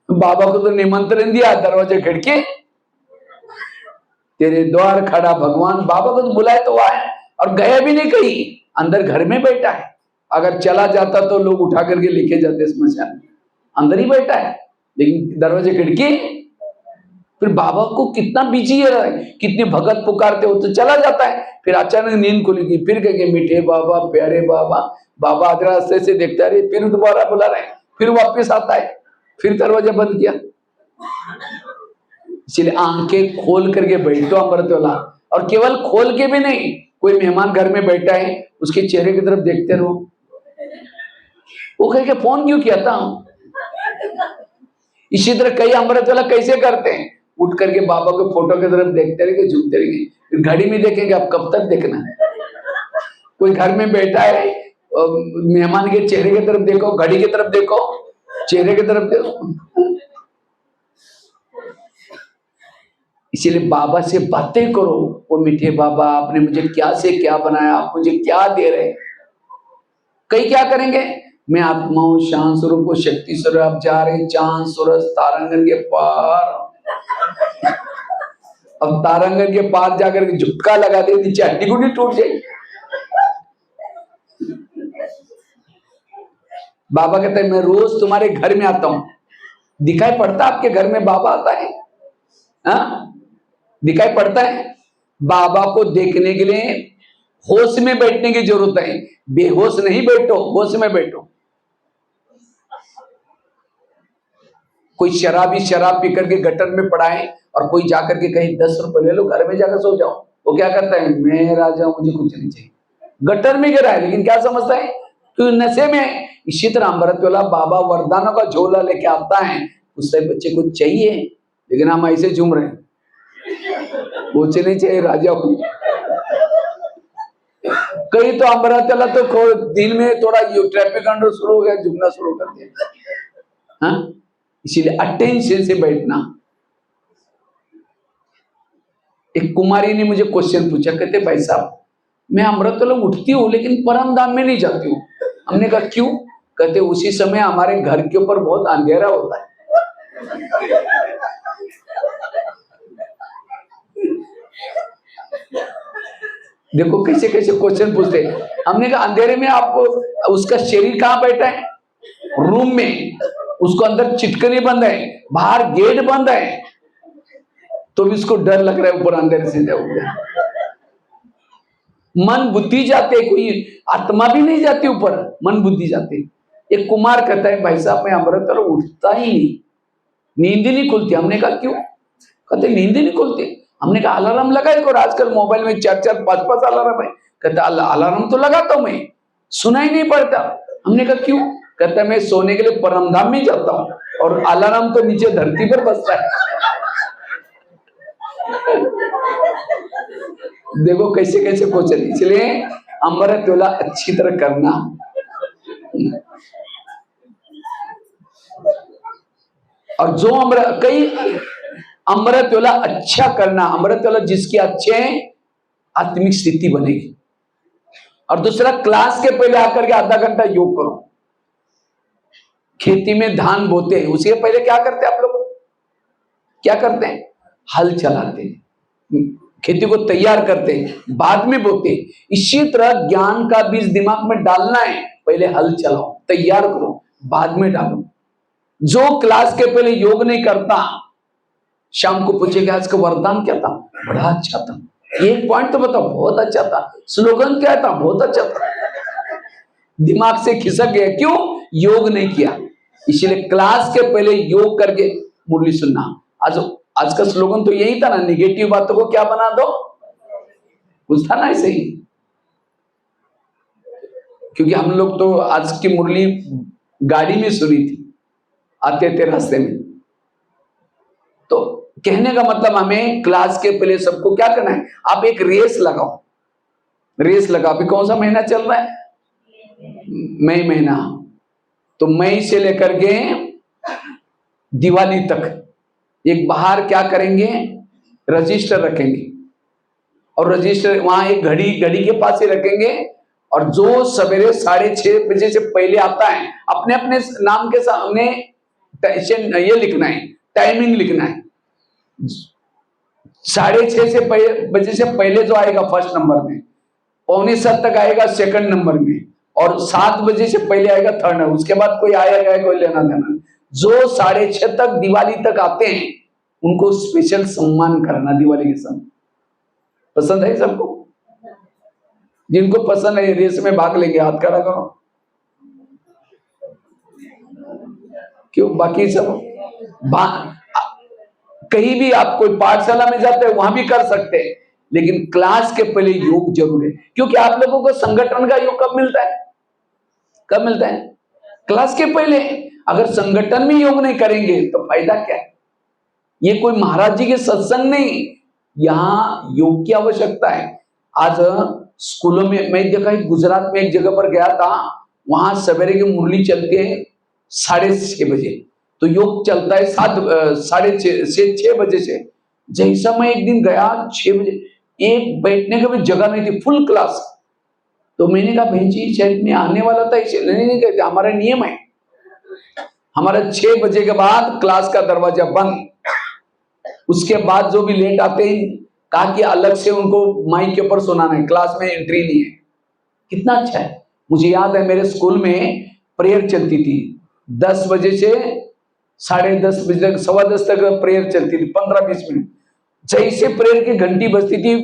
S1: बाबा को तो निमंत्रण दिया, दरवाजे खिड़की तेरे द्वार खड़ा भगवान। बाबा को तो बुलाए तो आए, और गया भी नहीं कहीं, अंदर घर में बैठा है। अगर चला जाता तो लोग उठा करके लेके जाते स्मशान में, अंदर ही बैठा है, लेकिन दरवाजे खिड़की। फिर बाबा को कितना बिजी है, कितनी भगत पुकारते हो, तो चला जाता है। फिर अचानक नींद खुलेगी, फिर कहेंगे मीठे बाबा, प्यारे बाबा। बाबा आधे रास्ते से देखता है, फिर दोबारा बुला रहे हैं, फिर वापस आता है, फिर दरवाजा बंद किया। इसलिए आंखें खोल करके बैठो अमृतवेला, और केवल खोल के भी नहीं, कोई मेहमान घर में बैठा है, उसके चेहरे की तरफ देखते रहो। वो कहेगा फोन क्यों किया था? इसी तरह कई अमृतवेला कैसे करते हैं, उठ करके बाबा के फोटो की तरफ देखते रहेंगे, झूमते रहेंगे, फिर घड़ी में देखेंगे। आप कब तक देखना? कोई घर में बैठा है, मेहमान के चेहरे की तरफ देखो, घड़ी की तरफ देखो, चेहरे की तरफ देखो। इसीलिए बाबा से बातें करो, वो मीठे बाबा आपने मुझे क्या से क्या बनाया, आप मुझे क्या दे रहे। कई क्या करेंगे, मैं आत्मा हूं, शांत स्वरूप को शक्ति स्वरूप, आप जा रहे चांद सूरज तारांगन के पार। अब तारांगन के पार जाकर के झुटका लगा दे, नीचे हड्डी गुड्डी टूट जाएगी। बाबा कहते हैं मैं रोज तुम्हारे घर में आता हूं, दिखाई पड़ता आपके घर में बाबा आता है? हाँ, दिखाई पड़ता है? बाबा को देखने के लिए होश में बैठने की जरूरत है, बेहोश नहीं बैठो, होश में बैठो। कोई शराबी शराब पी करके गटर में पड़ाए और कोई जाकर के कहीं 10 रुपए ले लो, घर में जाकर सो जाओ, वो क्या करता है, मैं राजा हूं, मुझे कुछ नहीं चाहिए। गटर में गिरा है, लेकिन क्या समझता है, तो नशे में है। इसी तरह अमृतवेला बाबा वरदानों का झोला लेके आता है, उससे बच्चे को चाहिए, लेकिन हम ऐसे झूम रहे हैं, कुछ नहीं चाहिए, राजा हूं। कई तो अमृतवेला तो दिन में थोड़ा ट्रैफिक अंडर शुरू हो गया, झूमना शुरू कर दिया। हाँ, इसीलिए अटेंशन से बैठना। एक कुमारी ने मुझे क्वेश्चन पूछा, कहते भाई साहब मैं अमृतवेला उठती हूँ लेकिन परम धाम में नहीं जाती हूँ। हमने कहा क्यों? कहते उसी समय हमारे घर के ऊपर बहुत अंधेरा होता है। देखो कैसे कैसे क्वेश्चन पूछते हैं। हमने कहा अंधेरे में आप, उसका शरीर कहाँ बैठा है? रूम में, उसको अंदर चिटकनी बंद है, बाहर गेट बंद है, तो भी उसको डर लग रहा है ऊपर अंधेरे से जाओगे। मन बुद्धि जाते, कोई आत्मा भी नहीं जाती ऊपर, मन बुद्धि जाते। एक कुमार कहता है भाई साहब मैं अमृतवेला उठता ही नहीं, नींद ही नहीं खुलती। हमने कहा क्यों? कहते नींद ही नहीं खुलती। हमने कहा अलार्म लगाए करो, आजकल मोबाइल में 4-4 5-5 अलार्म है। कहता अलार्म तो लगाता हूं मैं, सुना ही नहीं पड़ता। हमने कहा क्यों? कहता मैं सोने के लिए परमधाम में जाता हूं और अलार्म तो नीचे धरती पर बजता है। देखो कैसे कैसे क्वेश्चन। इसलिए अमृतवेला अच्छी तरह करना। और जो कई अमृतवेला अच्छा करना, अमृतवेला जिसकी अच्छे आत्मिक स्थिति बनेगी। और दूसरा, क्लास के पहले आकर के आधा घंटा योग करो। खेती में धान बोते हैं, उसके पहले क्या करते हैं आप लोग? क्या करते हैं? हल चलाते हैं, खेती को तैयार करते हैं, बाद में बोते हैं। इसी तरह ज्ञान का बीज दिमाग में डालना है, पहले हल चलाओ, तैयार करो, बाद में डालो। जो क्लास के पहले योग नहीं करता, शाम को पूछेगा आज का वरदान क्या था? बड़ा अच्छा था। एक पॉइंट तो बताओ, बहुत अच्छा था। स्लोगन क्या था? बहुत अच्छा था। दिमाग से खिसक गया, क्यों? योग नहीं किया। इसलिए क्लास के पहले योग करके मुरली सुनना। आज का स्लोगन तो यही था ना, निगेटिव बातों को क्या बना दो, कुछ था ना ऐसे ही। क्योंकि हम लोग तो आज की मुरली गाड़ी में सुनी थी, आते थे रास्ते में। तो कहने का मतलब हमें क्लास के पहले सबको क्या करना है, आप एक रेस लगाओ। रेस लगाओ। अभी कौन सा महीना चल रहा है? मई महीना। तो मई से लेकर के दिवाली तक एक बाहर क्या करेंगे, रजिस्टर रखेंगे। और रजिस्टर वहां एक घड़ी के पास ही रखेंगे। और जो सवेरे 6:30 बजे से पहले आता है, अपने अपने नाम के सामने ये लिखना है, टाइमिंग लिखना है। 6:30 बजे से पहले जो आएगा फर्स्ट नंबर में, 6:45 तक आएगा सेकंड नंबर में, और 7 बजे से पहले आएगा थर्ड नंबर। उसके बाद कोई आएगा, कोई लेना देना। जो 6:30 तक दिवाली तक आते हैं उनको स्पेशल सम्मान करना दिवाली के समय। पसंद है सबको? जिनको पसंद है रेस में भाग लेंगे, हाथ खड़ा करो। क्यों? बाकी सब कहीं भी आप कोई पाठशाला में जाते हैं वहां भी कर सकते हैं, लेकिन क्लास के पहले योग जरूर है। क्योंकि आप लोगों को संगठन का योग कब मिलता है? कब मिलता है? क्लास के पहले। अगर संगठन में योग नहीं करेंगे तो फायदा क्या है? ये कोई महाराज जी के सत्संग नहीं, यहाँ योग की आवश्यकता है। आज स्कूलों में मैं देखा, गुजरात में एक जगह पर गया था, वहां सवेरे की मुरली चलती है 6:30 बजे, तो योग चलता है 6 बजे से। जैसा मैं एक दिन गया 6 बजे, एक बैठने का भी जगह नहीं थी, फुल क्लास। तो मैंने कहा बहन जी शायद मैं आने वाला था, इसे नहीं नहीं कहते हमारा नियम है, हमारा 6 बजे के बाद क्लास का दरवाजा बंद। उसके बाद जो भी लेट आते हैं, कहा कि अलग से उनको माइक के ऊपर सुनाना है, क्लास में एंट्री नहीं है। कितना अच्छा है। मुझे याद है मेरे स्कूल में प्रेयर चलती थी 10 बजे से 10:30 बजे तक, 10:15 तक प्रेयर चलती थी, 15-20 मिनट। जैसे प्रेयर की घंटी बजती थी,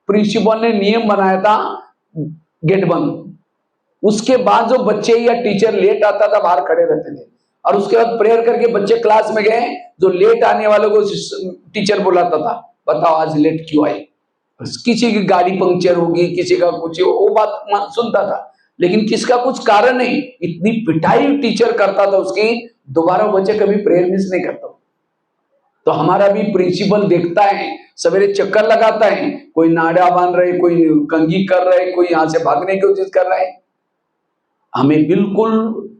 S1: प्रिंसिपल ने नियम बनाया था, गेट बंद। उसके बाद जो बच्चे या टीचर लेट आता था बाहर खड़े रहते थे, और उसके बाद प्रेयर करके बच्चे क्लास में गए, जो लेट आने वालों को टीचर बुलाता था, बताओ आज लेट क्यों आए। किसी की गाड़ी पंक्चर होगी, किसी का कुछ, वो बात सुनता था, लेकिन किसका कुछ कारण नहीं। इतनी पिटाई टीचर करता था उसकी, दोबारा बच्चे कभी प्रेयर मिस नहीं करता। तो हमारा भी प्रिंसिपल देखता है, सवेरे चक्कर लगाता है, कोई नाड़ा बांध रहे, कोई कंघी कर रहे, कोई यहां से भागने की कोशिश कर रहा है। हमें बिल्कुल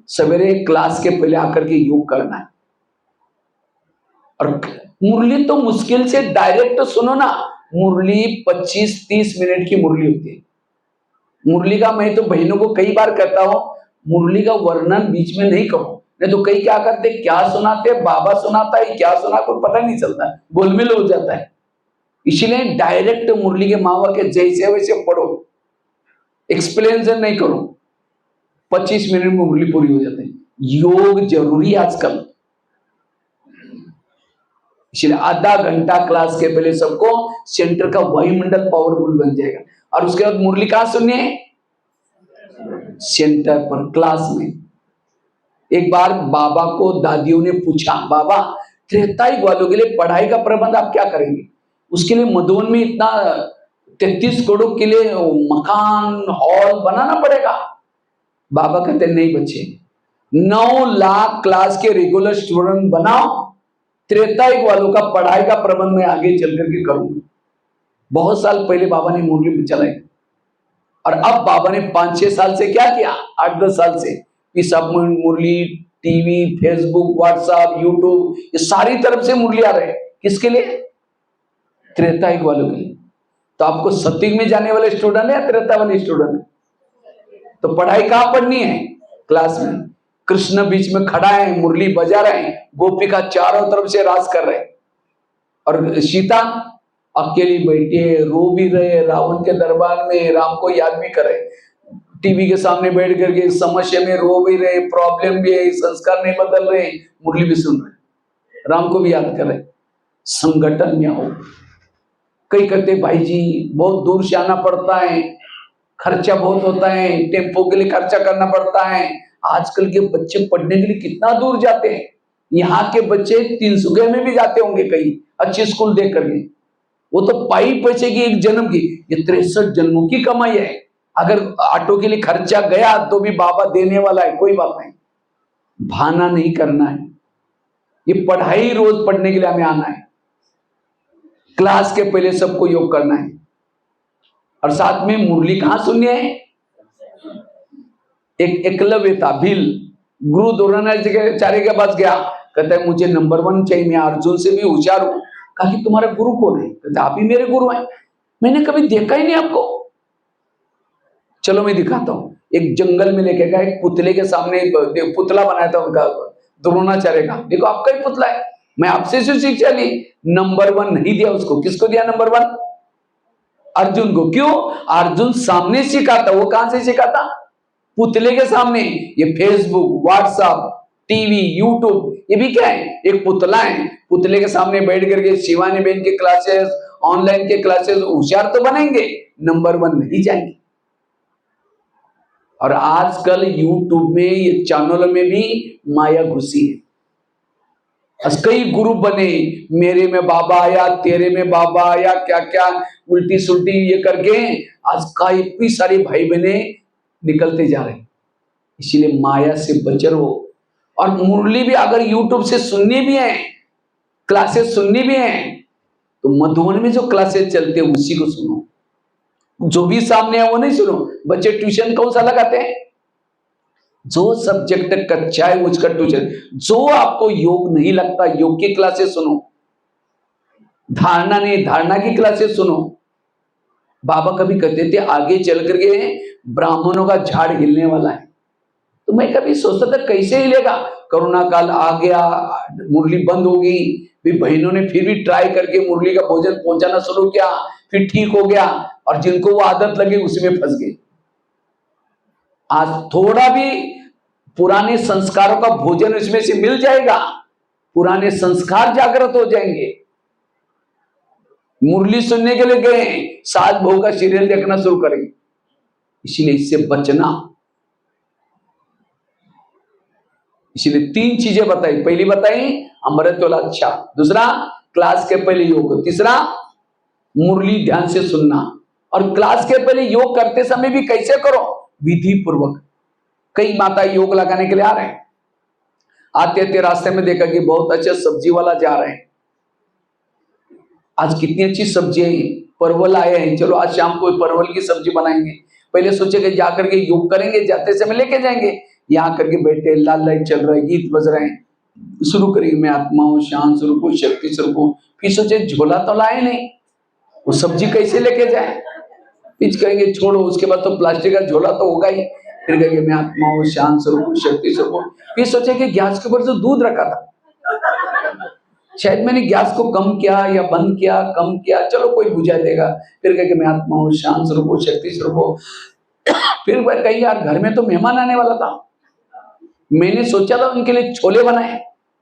S1: सवेरे क्लास के पहले आकर के योग करना है। और मुरली तो मुश्किल से डायरेक्ट सुनो ना, मुरली 25-30 मिनट की मुरली होती है। मुरली का मैं तो बहनों को कई बार कहता हूं, मुरली का वर्णन बीच में नहीं करो, नहीं तो कई क्या करते, क्या सुनाते, बाबा सुनाता है क्या सुना कोई पता नहीं चलता, गोलमेल हो जाता है। इसलिए डायरेक्ट मुरली के मावा के जैसे वैसे पढ़ो, एक्सप्लेनेशन नहीं करो, 25 मिनट में मुरली पूरी हो जाती है। योग जरूरी है आजकल, इसलिए आधा घंटा क्लास के पहले सबको सेंटर का वायुमंडल पावरफुल बन जाएगा। और उसके बाद मुरली कहां सुननी है, सेंटर पर, क्लास में। एक बार बाबा को दादियों ने पूछा, बाबा त्रेतायुग वालों के लिए पढ़ाई का प्रबंध आप क्या करेंगे, उसके लिए मधुबन में इतना 33 करोड़ के लिए मकान हॉल बनाना पड़ेगा। बाबा कहते नहीं बच्चे, 9 लाख क्लास के रेगुलर स्टूडेंट बनाओ, त्रेतायुग वालों का पढ़ाई का प्रबंध मैं आगे चल करके करूंगा। बहुत साल पहले बाबा ने मुरली चलाई, और अब बाबा ने 5-6 साल से क्या किया, 8-10 साल से, कि सब मुरली, टीवी, फेसबुक, व्हाट्सएप, यूट्यूब, ये सारी तरफ से मुरली आ रहे हैं। किसके लिए, त्रेतायुग वालों के लिए। तो आपको सतयुग में जाने वाले स्टूडेंट है या त्रेता वाले स्टूडेंट है, तो पढ़ाई कहां पढ़नी है, क्लास में। कृष्ण बीच में खड़ा है, मुरली बजा रहे हैं, गोपिका चारों तरफ से राज कर रहे हैं, और सीता अकेली बैठी है, रो भी रहे, रावण के दरबार में राम को याद भी करे, टीवी के सामने बैठ करके समस्या में रो भी रहे, प्रॉब्लम भी है, संस्कार नहीं बदल रहे, मुरली भी सुन रहे, राम को भी याद कर रहे। संगठन में हो, कई कहते भाई जी बहुत दूर से आना पड़ता है, खर्चा बहुत होता है, टेम्पो के लिए खर्चा करना पड़ता है। आजकल के बच्चे पढ़ने के लिए कितना दूर जाते हैं, यहाँ के बच्चे 300 में भी जाते होंगे कहीं अच्छे स्कूल देख करके, वो तो पाई पैसे की एक जन्म की, ये 63 जन्मों की कमाई है। अगर ऑटो के लिए खर्चा गया तो भी बाबा देने वाला है, कोई बात नहीं, बहाना नहीं करना है। ये पढ़ाई रोज पढ़ने के लिए हमें आना है, क्लास के पहले सबको योग करना है, और साथ में मुरली कहां सुननी है। एक एकलव्य था, भील, गुरु द्रोणाचार्य के पास गया, कहता है मुझे नंबर 1 चाहिए, मैं अर्जुन से भी होशियार हूं। कहा कि तुम्हारा गुरु कौन है, कहता आप ही मेरे गुरु हैं, मैंने कभी देखा ही नहीं आपको। चलो मैं दिखाता हूं। एक जंगल में लेके गया, एक पुतले के सामने पुतला बनाया था उनका, द्रोणाचार्य का, देखो आपका ही पुतला है, मैं आपसे शिक्षा ली। नंबर 1 नहीं दिया उसको, किसको दिया नंबर 1, अर्जुन को। क्यों, अर्जुन सामने सिखाता, वो कहां से सिखाता, पुतले के सामने। ये फेसबुक, व्हाट्सएप, टीवी, यूट्यूब, ये भी क्या है, एक पुतला है, पुतले के सामने बैठ करके शिवानी बहन के क्लासेस, ऑनलाइन के क्लासेस, होशियार तो बनेंगे, नंबर 1 नहीं जाएंगे। और आजकल यूट्यूब में, ये चैनलों में भी माया घुसी है। कई गुरु बने, मेरे में बाबा आया, तेरे में बाबा आया, क्या क्या उल्टी सुल्टी ये करके आज कई सारे भाई बहने निकलते जा रहे हैं। इसीलिए माया से बचे रहो। और मुरली भी अगर यूट्यूब से सुननी भी है, क्लासेस सुननी भी है, तो मधुबन में जो क्लासेस चलते हैं उसी को सुनो, जो भी सामने है वो नहीं सुनो। बच्चे ट्यूशन कौन सा लगाते हैं, जो सब्जेक्ट कच्चा है उसका ट्यूशन। जो आपको योग नहीं लगता, योग की क्लासेस सुनो, धारणा नहीं, धारणा की क्लासेस सुनो। बाबा कभी कहते थे आगे चल करके ब्राह्मणों का झाड़ हिलने वाला है। तो मैं कभी सोचता था कैसे हिलेगा। कोरोना काल आ गया, मुरली बंद हो गई, भी बहनों ने फिर भी ट्राई करके मुरली का भोजन पहुंचाना शुरू किया, फिर ठीक हो गया, और जिनको वो आदत लगी उसी में फंस गए। आज थोड़ा भी पुराने संस्कारों का भोजन इसमें से मिल जाएगा, पुराने संस्कार जागृत हो जाएंगे। मुरली सुनने के लिए गए, सास बहू का सीरियल देखना शुरू करेंगे। इसलिए इससे बचना। इसलिए 3 चीजें बताई। पहली बताई अमृत वाला अच्छा, दूसरा क्लास के पहले योग, तीसरा मुरली ध्यान से सुनना। और क्लास के पहले योग करते समय भी कैसे करो, विधि पूर्वक। कई माता योग लगाने के लिए आ रहे हैं, आते आते रास्ते में देखा कि बहुत अच्छा सब्जी वाला जा रहे हैं, आज कितनी अच्छी सब्जी है, परवल आए हैं, चलो आज शाम को परवल की सब्जी बनाएंगे। पहले सोचे कि जाकर के योग करेंगे, जाते समय लेके जाएंगे, यहाँ करके बैठे, लाल लाइट चल रहा है, गीत बज रहे हैं, शुरू करेंगे मैं आत्मा हूं, शांत स्वरूप हूं, शक्ति स्वरूप हूं। फिर सोचे झोला तो लाए नहीं, वो सब्जी कैसे लेके जाए, फिर कहेंगे छोड़ो, उसके बाद तो प्लास्टिक का झोला तो होगा ही। फिर कहेंगे मैं आत्मा हूं, शांत स्वरूप हूं, शक्ति स्वरूप हूं। फिर सोचे कि गैस के ऊपर जो दूध रखा था, शायद मैंने गैस को कम किया या बंद किया, कम किया, चलो कोई बुझा देगा। फिर कहेंगे मैं आत्मा हूं, शांत स्वरूप हूं, शक्ति स्वरूप हूं। फिर कहीं यार घर में तो मेहमान आने वाला था, मैंने सोचा था उनके लिए छोले बनाए,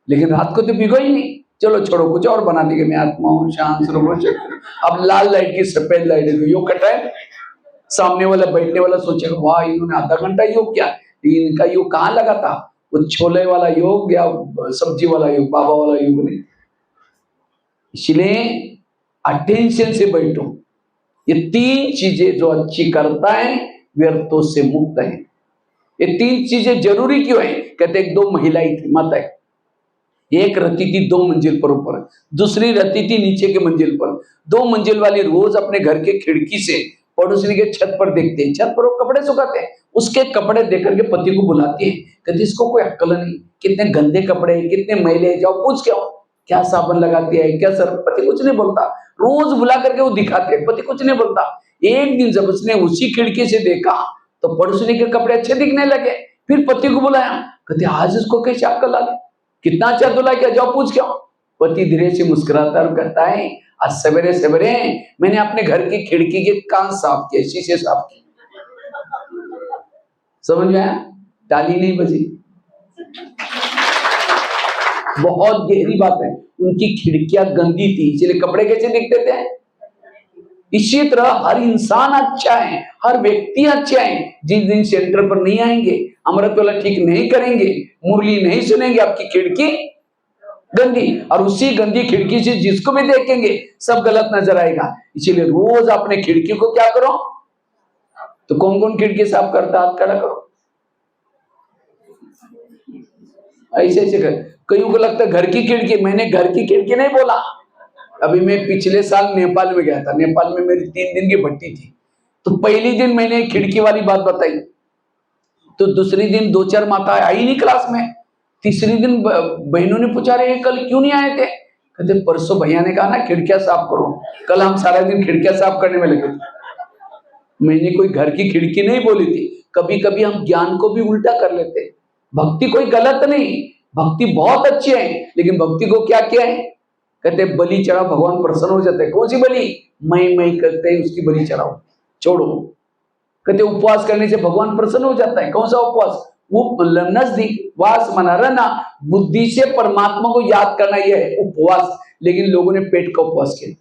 S1: लेकिन रात को तो भिगो ही नहीं, चलो छोड़ो कुछ और बना देंगे, मैं आत्मा हूं, शांत स्वरूप हूं, शक्ति। अब लाल लाइट की सफेद लाइट योग कटा है, सामने वाला बैठने वाला सोचेगा वाह इन्होंने आधा घंटा योग किया, इनका योग कहाँ लगा था, वो छोले वाला योग या सब्जी वाला योग, बाबा वाला योग नहीं। इसलिए अटेंशन से बैठो। ये 3 चीजें जो अच्छी करता है व्यर्थों से मुक्त है। ये 3 चीजें जरूरी क्यों है, कहते एक 2 महिलाएं थी, माता है, एक रहती थी 2 मंजिल पर ऊपर, दूसरी रहती थी नीचे के मंजिल पर। 2 मंजिल वाली रोज अपने घर के खिड़की से पड़ोसी के छत पर देखते हैं, छत पर वो कपड़े सुखाते हैं, उसके कपड़े देख करके पति को बुलाती है, कहती इसको कोई अक्ल नहीं, कितने गंदे कपड़े, कितने मैले, जाओ पूछ के आओ, क्या साबुन लगाती है, क्या सर। पति कुछ नहीं बोलता, रोज बुला करके वो दिखाते हैं, पति कुछ नहीं बोलता। एक दिन जब उसने उसी खिड़की से देखा तो पड़ोसी के कपड़े अच्छे दिखने लगे, फिर पति को बुलाया, कहते आज उसको कैसे अक्ल आ गई, कितना अच्छा धुला किया, जाओ पूछ के आओ। पति धीरे से मुस्कुराता और कहता है आज सवेरे सवेरे मैंने अपने घर की खिड़की के कांच साफ किए, शीशे साफ किए। समझ में आया, ताली नहीं बजी। बहुत गहरी बात है, उनकी खिड़कियां गंदी थी इसलिए कपड़े कैसे दिखते थे। इसी तरह हर इंसान अच्छा है, हर व्यक्ति अच्छा है, जिस दिन सेंटर पर नहीं आएंगे, अमृत वाला ठीक नहीं करेंगे, मुरली नहीं सुनेंगे, आपकी खिड़की गंदी, और उसी गंदी खिड़की से जिसको भी देखेंगे सब गलत नजर आएगा। इसीलिए रोज अपने खिड़की को क्या करो, तो कौन कौन खिड़की साफ करता, हाथ खड़ा करो। ऐसे ऐसे कर, कईयों को लगता है घर की खिड़की, मैंने घर की खिड़की नहीं बोला। अभी मैं पिछले साल नेपाल में गया था, नेपाल में मेरी 3 दिन की भट्टी थी, तो पहले दिन मैंने खिड़की वाली बात बताई, तो दूसरी दिन 2-4 माता आई नहीं क्लास में, तीसरी दिन बहनों ने पूछा रहे कल क्यों नहीं आए थे, कहते परसों भैया ने कहा ना खिड़कियां साफ करो, कल हम सारा दिन खिड़कियां साफ करने में लगे थे। मैंने कोई घर की खिड़की नहीं बोली थी। कभी कभी हम ज्ञान को भी उल्टा कर लेते। भक्ति कोई गलत नहीं, भक्ति बहुत अच्छी है, लेकिन भक्ति को क्या किया है, कहते बलि चढ़ाओ भगवान प्रसन्न हो जाते हैं। कौन सी बलि, मैं करते हैं उसकी बलि चढ़ाओ, छोड़ो। कहते उपवास करने से भगवान प्रसन्न हो जाता है, कौन सा उपवास, वो नजदीक वास मना रहना, बुद्धि से परमात्मा को याद करना, यह है उपवास। लेकिन लोगों ने पेट का उपवास किया,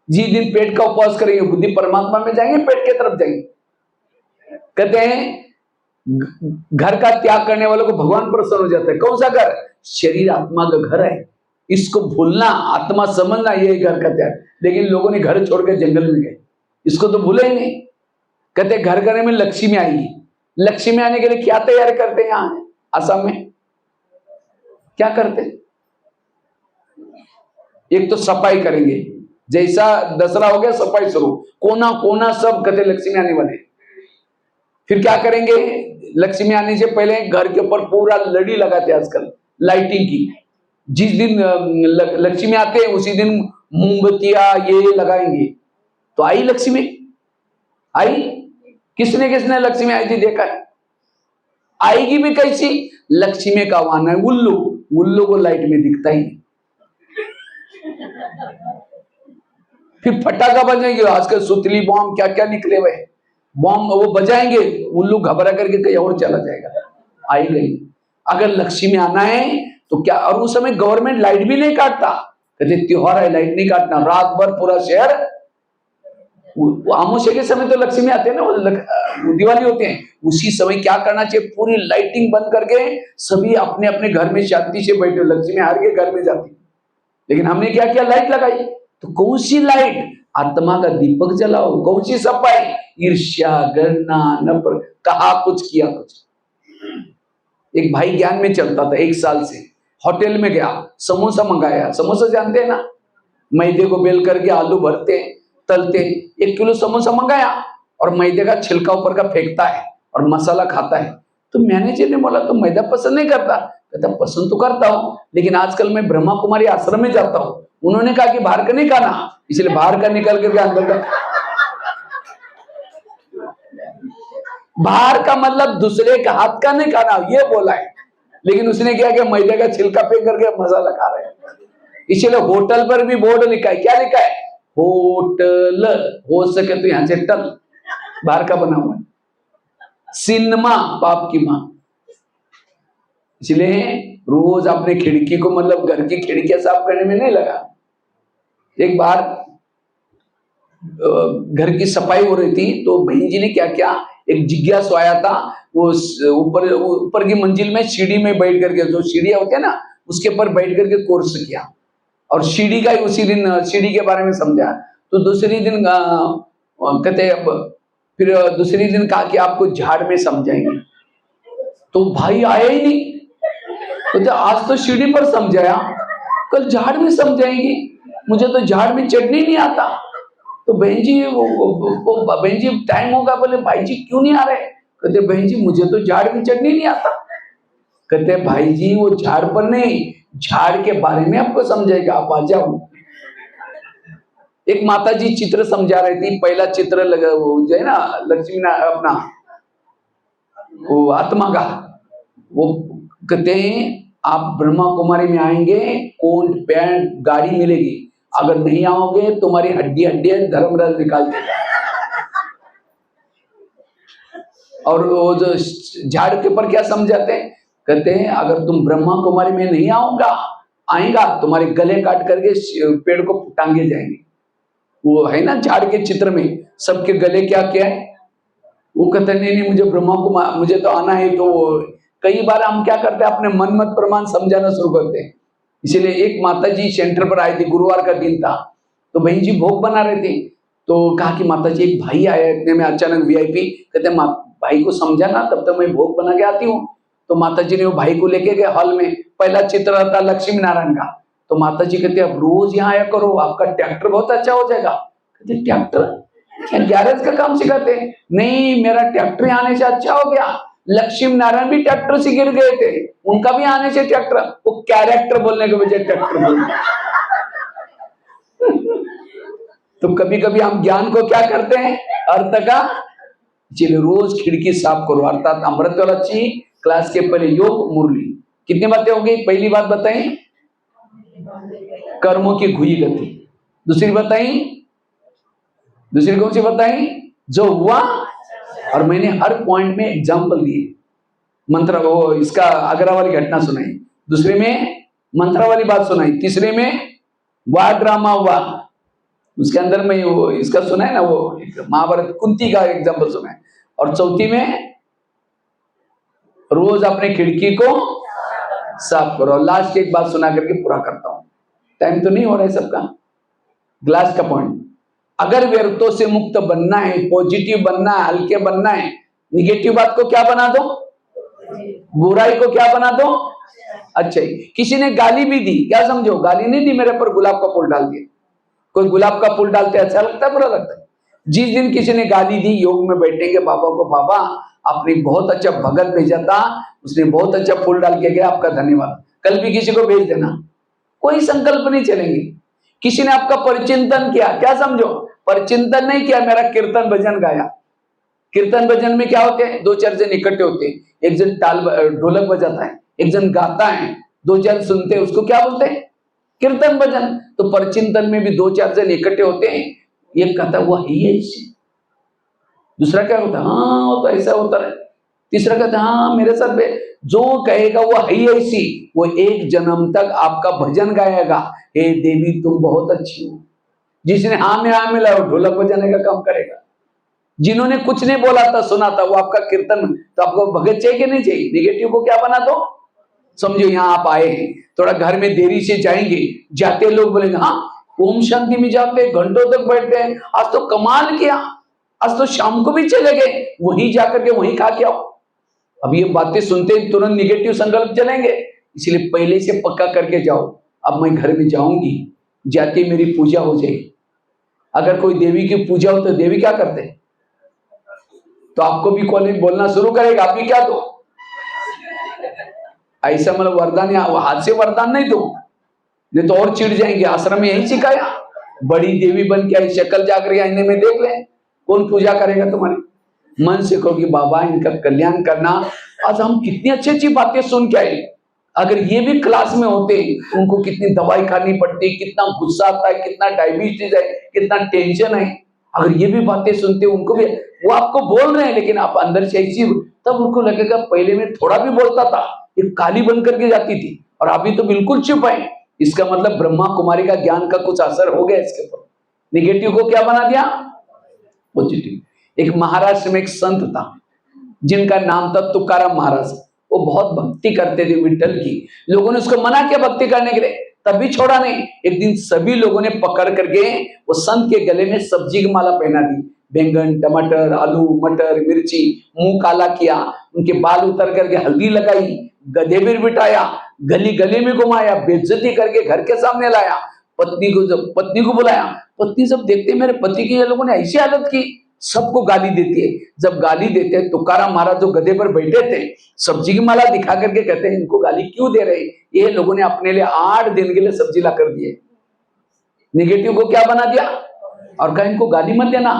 S1: जिस दिन पेट का उपवास करेंगे बुद्धि परमात्मा में जाएंगे, पेट के तरफ जाएंगे। कहते हैं घर का त्याग करने वालों को भगवान प्रसन्न हो जाता है। कौन सा घर, शरीर आत्मा का घर है, इसको भूलना, आत्मा समझना, यही घर का त्याग। लेकिन लोगों ने घर छोड़कर जंगल में गए, इसको तो भूले ही नहीं। कहते घर करने में लक्ष्मी आएगी, लक्ष्मी आने के लिए क्या तैयार करते हैं, यहाँ असम में क्या करते, एक तो सफाई करेंगे, जैसा दसरा हो गया सफाई शुरू, कोना कोना सब कहते लक्ष्मी आने वाले। फिर क्या करेंगे, लक्ष्मी आने से पहले घर के ऊपर पूरा लड़ी लगाते आजकल लाइटिंग की, जिस दिन लक्ष्मी आते हैं उसी दिन मोमबत्तियां ये लगाएंगे, तो आई लक्ष्मी? आई? किसने किसने लक्ष्मी आई थी देखा है? आएगी भी कैसी? लक्ष्मी का वाहन है उल्लू, उल्लू को लाइट में दिखता ही नहीं। फिर पटाखा बजाएंगे, आजकल सुतली बॉम्ब क्या क्या निकले हुए बॉम्ब, वो बजाएंगे, उल्लू घबरा करके कहीं और चला जाएगा। आई गई। अगर लक्ष्मी आना है तो क्या, और उस समय गवर्नमेंट लाइट भी नहीं काटता, कहते त्योहार है लाइट नहीं काटना, रात भर पूरा शहर, आमोशे के समय तो लक्ष्मी आते हैं ना, वो दिवाली होते हैं, उसी समय क्या करना चाहिए, पूरी लाइटिंग बंद करके सभी अपने अपने घर में शांति से बैठे, लक्ष्मी हर के घर में जाती। लेकिन हमने क्या किया, लाइट लगाई। तो कौन सी लाइट? आत्मा का दीपक जलाओ। कौन सी सफाई? ईर्ष्या, घृणा, नफरत, कहा कुछ किया कुछ। एक भाई ज्ञान में चलता था, 1 साल से होटल में गया, समोसा मंगाया। समोसा जानते हैं ना, मैदे को बेल करके आलू भरते तलते, 1 किलो समोसा मंगाया और मैदे का छिलका ऊपर का फेंकता है और मसाला खाता है। तो मैनेजर ने बोला तो मैदा पसंद नहीं करता? कहता पसंद तो करता हूं, लेकिन आजकल मैं ब्रह्मा कुमारी आश्रम में जाता हूं, उन्होंने कहा कि बाहर का नहीं खाना, इसलिए बाहर का निकल करके अंदर का। बाहर का मतलब दूसरे के हाथ का नहीं खाना, ये बोला है। लेकिन उसने क्या किया, मैदे का छिलका फेंक करके मसाला खा रहे हैं। इसलिए होटल पर भी बोर्ड लिखा है, क्या लिखा है? होटल, हो सके तो यहां से टल, बाहर का बना हुआ है। सिनेमा पाप की मां। इसलिए रोज अपने खिड़की को, मतलब घर की खिड़कियां साफ करने में नहीं लगा। एक बार घर की सफाई हो रही थी, तो बहन जी ने क्या किया, एक जिज्ञासु आया था, वो ऊपर की मंजिल में सीढ़ी में बैठ करके, जो सीढ़ियां होती है ना उसके ऊपर बैठ करके कोर्स किया, और सीढ़ी का ही उसी दिन सीढ़ी के बारे में समझा। तो दूसरी दिन कहते, अब फिर दूसरी दिन कहा कि आपको झाड़ में समझाएंगे। तो भाई आया ही नहीं, तो आज तो सीढ़ी पर समझाया, कल झाड़ में समझाएंगी, मुझे तो झाड़ में चढ़ने नहीं आता। तो बहन जी वो बहन जी टाइम होगा, बोले भाई जी क्यों नहीं आ रहे? कहते बहन जी मुझे तो झाड़ में चढ़ने नहीं आता। कहते भाई जी वो झाड़ पर नहीं, झाड़ के बारे में आपको समझाएगा, आप आ जाओ। एक माता जी चित्र समझा रही थी, पहला चित्र लगा वो जो है ना लक्ष्मी ना अपना वो आत्मा का, वो कहते हैं आप ब्रह्मा कुमारी में आएंगे, कोट पैंट गाड़ी मिलेगी, अगर नहीं आओगे तुम्हारी हड्डी हड्डी धर्मराज निकाल देगा। और वो जो झाड़ के ऊपर क्या समझाते हैं, कहते हैं अगर तुम ब्रह्मा कुमारी में नहीं आएगा तुम्हारे गले काट करके पेड़ को टांगे जाएंगे। वो है ना झाड़ के चित्र में सबके गले क्या क्या है, वो कहते नहीं मुझे ब्रह्मा कुमार मुझे तो आना है। तो कई बार हम क्या करते हैं, अपने मन मत प्रमाण समझाना शुरू करते हैं। इसीलिए एक माता जी सेंटर पर आई थी, गुरुवार का दिन था, तो बहन जी भोग बना रहे थे। तो कहा कि माता जी एक भाई आया इतने में अचानक वीआईपी, कहते भाई को समझाना तब तक मैं भोग बना के आती हूँ। तो माता जी ने वो भाई को लेके गए हॉल में, पहला चित्र था लक्ष्मी नारायण का। तो माता जी कहते अब रोज यहाँ आया करो, आपका ट्रैक्टर बहुत अच्छा हो जाएगा। कहते ट्रैक्टर क्या गैरेज का काम सिखाते हैं? नहीं, मेरा ट्रैक्टर आने से अच्छा हो गया। लक्ष्मी नारायण भी ट्रैक्टर से गिर गए थे, उनका भी आने से ट्रैक्टर, वो कैरेक्टर बोलने के बजाय ट्रैक्टर बोलने। तो कभी कभी हम ज्ञान को क्या करते हैं, अर्थ का। चलिए रोज खिड़की साफ करो, अर्थात अमृत वाला ची क्लास के पहले योग मुरली। कितनी बातें हो गई? पहली बात बताई कर्मों की घुई गति, दूसरी बताई, दूसरी कौन सी बताई? जो हुआ, और मैंने हर पॉइंट में एग्जाम्पल दिए। मंत्र वो इसका आगरा वाली घटना सुनाई, दूसरे में मंत्र वाली बात सुनाई, तीसरे में वाह ड्रामा हुआ, उसके अंदर में वो इसका सुना है ना, वो महाभारत कुंती का एग्जाम्पल सुना है, और चौथी में रोज अपने खिड़की को साफ करो। लास्ट एक बात सुना करके पूरा करता हूं, टाइम तो नहीं हो रहा है सबका। ग्लास का पॉइंट, अगर व्यर्थों से मुक्त बनना है, पॉजिटिव बनना है, हल्के बनना है, निगेटिव बात को क्या बना दो, बुराई को क्या बना दो अच्छा ही। किसी ने गाली भी दी, क्या समझो गाली नहीं दी, मेरे पर गुलाब का फूल डाल दिया। कोई गुलाब का फूल डालते अच्छा लगता है, बुरा लगता है? जिस दिन किसी ने गाली दी, योग में बैठेंगे बाबा को, बाबा आपने बहुत अच्छा भगत भेजा था, उसने बहुत अच्छा फूल डाल के गया, आपका धन्यवाद। कल भी किसी को भेज देना, कोई संकल्प नहीं चलेंगे। किसी ने आपका परिचिंतन किया, क्या समझो, परिचिंतन नहीं किया, मेरा कीर्तन भजन गाया। कीर्तन भजन में क्या होते हैं, दो चार जन इकट्ठे होते हैं, एक जन ढोलक बजाता है, एक जन गाता है, दो जन सुनते हैं, उसको क्या बोलते हैं, कीर्तन भजन। तो परिचिंतन में भी दो चार जन इकट्ठे होते हैं, एक कहता हुआ ही है ऐसे, दूसरा क्या होता है, हाँ वो तो ऐसा होता है, तीसरा कहता है हाँ मेरे साथ में, जो कहेगा वो है ऐसी, वो एक जन्म तक आपका भजन गाएगा, हे देवी तुम बहुत अच्छी हो। जिसने हाँ में हाँ मिला वो ढोलक बजाने का काम करेगा। जिन्होंने कुछ नहीं बोला था सुना था, वो आपका कीर्तन, तो आपको भगत चाहिए कि नहीं चाहिए, निगेटिव को क्या बना दो। समझो यहाँ आप आए हैं, थोड़ा घर में देरी से जाएंगे, जाते लोग बोलेंगे हाँ ओम शांति में जाते घंटों तक बैठते हैं, आज तो कमाल किया, आज तो शाम को भी चले गए, वहीं जाकर के वहीं खा के आओ। अब ये बातें सुनते ही तुरंत निगेटिव संकल्प चलेंगे, इसलिए पहले से पक्का करके जाओ, अब मैं घर में जाऊंगी, जाती मेरी पूजा हो जाएगी। अगर कोई देवी की पूजा हो तो देवी क्या करते हैं, तो आपको भी कॉलेज बोलना शुरू करेगा, आप भी क्या दो, ऐसा मतलब वरदान, या हाथ से वरदान नहीं दो, नहीं तो और चिढ़ जाएंगे। आश्रम में यही सिखाया, बड़ी देवी बन के आई, शक्ल जाग रही आईने में देख ले, कौन पूजा करेगा तुम्हारी। मन से कहो कि बाबा इनका कल्याण करना। आज हम कितनी अच्छी अच्छी बातें सुन के आए, अगर ये भी क्लास में होते, उनको कितनी दवाई खानी पड़ती, कितना गुस्सा आता है, कितना डायबिटीज है, कितना टेंशन है, अगर ये भी बातें सुनते उनको भी, वो आपको बोल रहे हैं लेकिन आप अंदर से ऐसी, तब उनको लगेगा पहले में थोड़ा भी बोलता था, ये काली बन करके जाती थी, और अभी तो बिल्कुल चुप है। इसका मतलब ब्रह्मा कुमारी का ज्ञान का कुछ असर हो गया इसके ऊपर। निगेटिव को क्या बना दिया, पॉजिटिव। एक महाराष्ट्र में एक संत था जिनका नाम था तुकाराम महाराज। वो बहुत भक्ति करते थे विठ्ठल की। लोगों ने उसको मना किया भक्ति करने के लिए, तब भी छोड़ा नहीं। एक दिन सभी लोगों ने पकड़ करके वो संत के गले में सब्जी की माला पहना दी, बैंगन टमाटर आलू मटर मिर्ची, मुंह काला किया, उनके बाल उतर करके हल्दी लगाई, गधे पर बिठाया, गली गली में घुमाया, बेइज्जती करके घर के सामने लाया, पत्नी को बुलाया। पत्नी सब देखते मेरे पति की ये लोगों ने ऐसी हालत की, सबको गाली देती है। जब गाली देते हैं, तुकाराम महाराज जो गधे पर बैठे थे, सब्जी की माला दिखा करके कहते हैं इनको गाली क्यों दे रहे, ये लोगों ने अपने लिए 8 दिन के लिए सब्जी ला कर दिए। निगेटिव को क्या बना दिया, और कहा इनको गाली मत देना।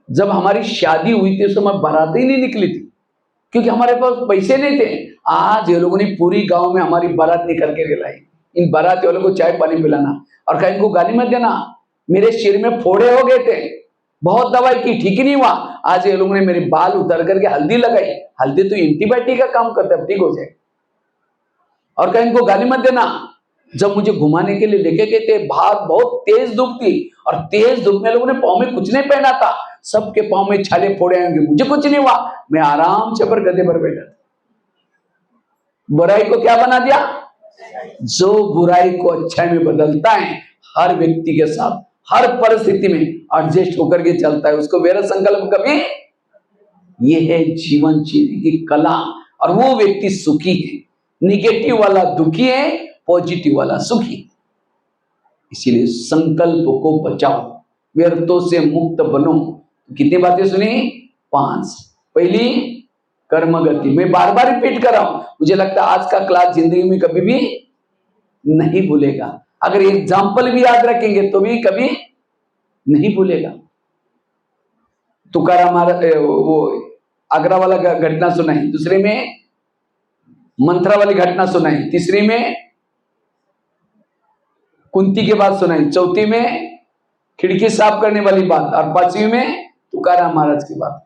S1: जब हमारी शादी हुई थी उस समय बारात ही नहीं निकली थी, क्योंकि हमारे पास पैसे नहीं थे। आज ये लोगों ने पूरी गांव में हमारी बारात निकल के लाई, इन बारात वालों को चाय पानी पिलाना, और कहा इनको गाली मत देना। मेरे सिर में फोड़े हो गए थे, बहुत दवाई की, ठीक ही नहीं हुआ। आज ये लोगों ने मेरे बाल उतर करके हल्दी लगाई, हल्दी तो एंटीबायोटिक का काम करता है, ठीक हो जाए। और कहा इनको गाली मत देना। जब मुझे घुमाने के लिए लेके गए थे, बाहर बहुत तेज धूप थी, और तेज धूप में लोगों ने पाँव में कुछ नहीं पहना था, सबके पाँव में छाले फोड़े आएंगे, मुझे कुछ नहीं हुआ, मैं आराम से पर गधे पर बैठा था। बुराई को क्या बना दिया, जो बुराई को अच्छाई में बदलता है, हर व्यक्ति के साथ हर परिस्थिति में एडजस्ट होकर के चलता है, उसको मेरा संकल्प कभी, ये है जीवन जीने की कला। और वो व्यक्ति सुखी है। निगेटिव वाला दुखी है, पॉजिटिव वाला सुखी। इसीलिए संकल्प को बचाओ, व्यर्थों से मुक्त बनो। कितनी बातें सुनी, 5। पहली कर्मगति, मैं बार बार रिपीट कर रहा हूं, मुझे लगता है आज का क्लास जिंदगी में कभी भी नहीं भूलेगा। अगर एग्जाम्पल भी याद रखेंगे तो भी कभी नहीं भूलेगा। तुकाराम वो आगरा वाला घटना सुनाई, दूसरे में मंत्रा वाली घटना सुनाई, तीसरी में कुंती की बात सुनाई, चौथी में खिड़की साफ करने वाली बात, और 5वीं में तुकाराम महाराज की बात।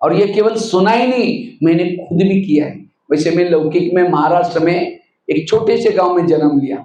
S1: और ये केवल सुना ही नहीं, मैंने खुद भी किया है। वैसे मैं लौकिक में महाराष्ट्र में एक छोटे से गांव में जन्म लिया।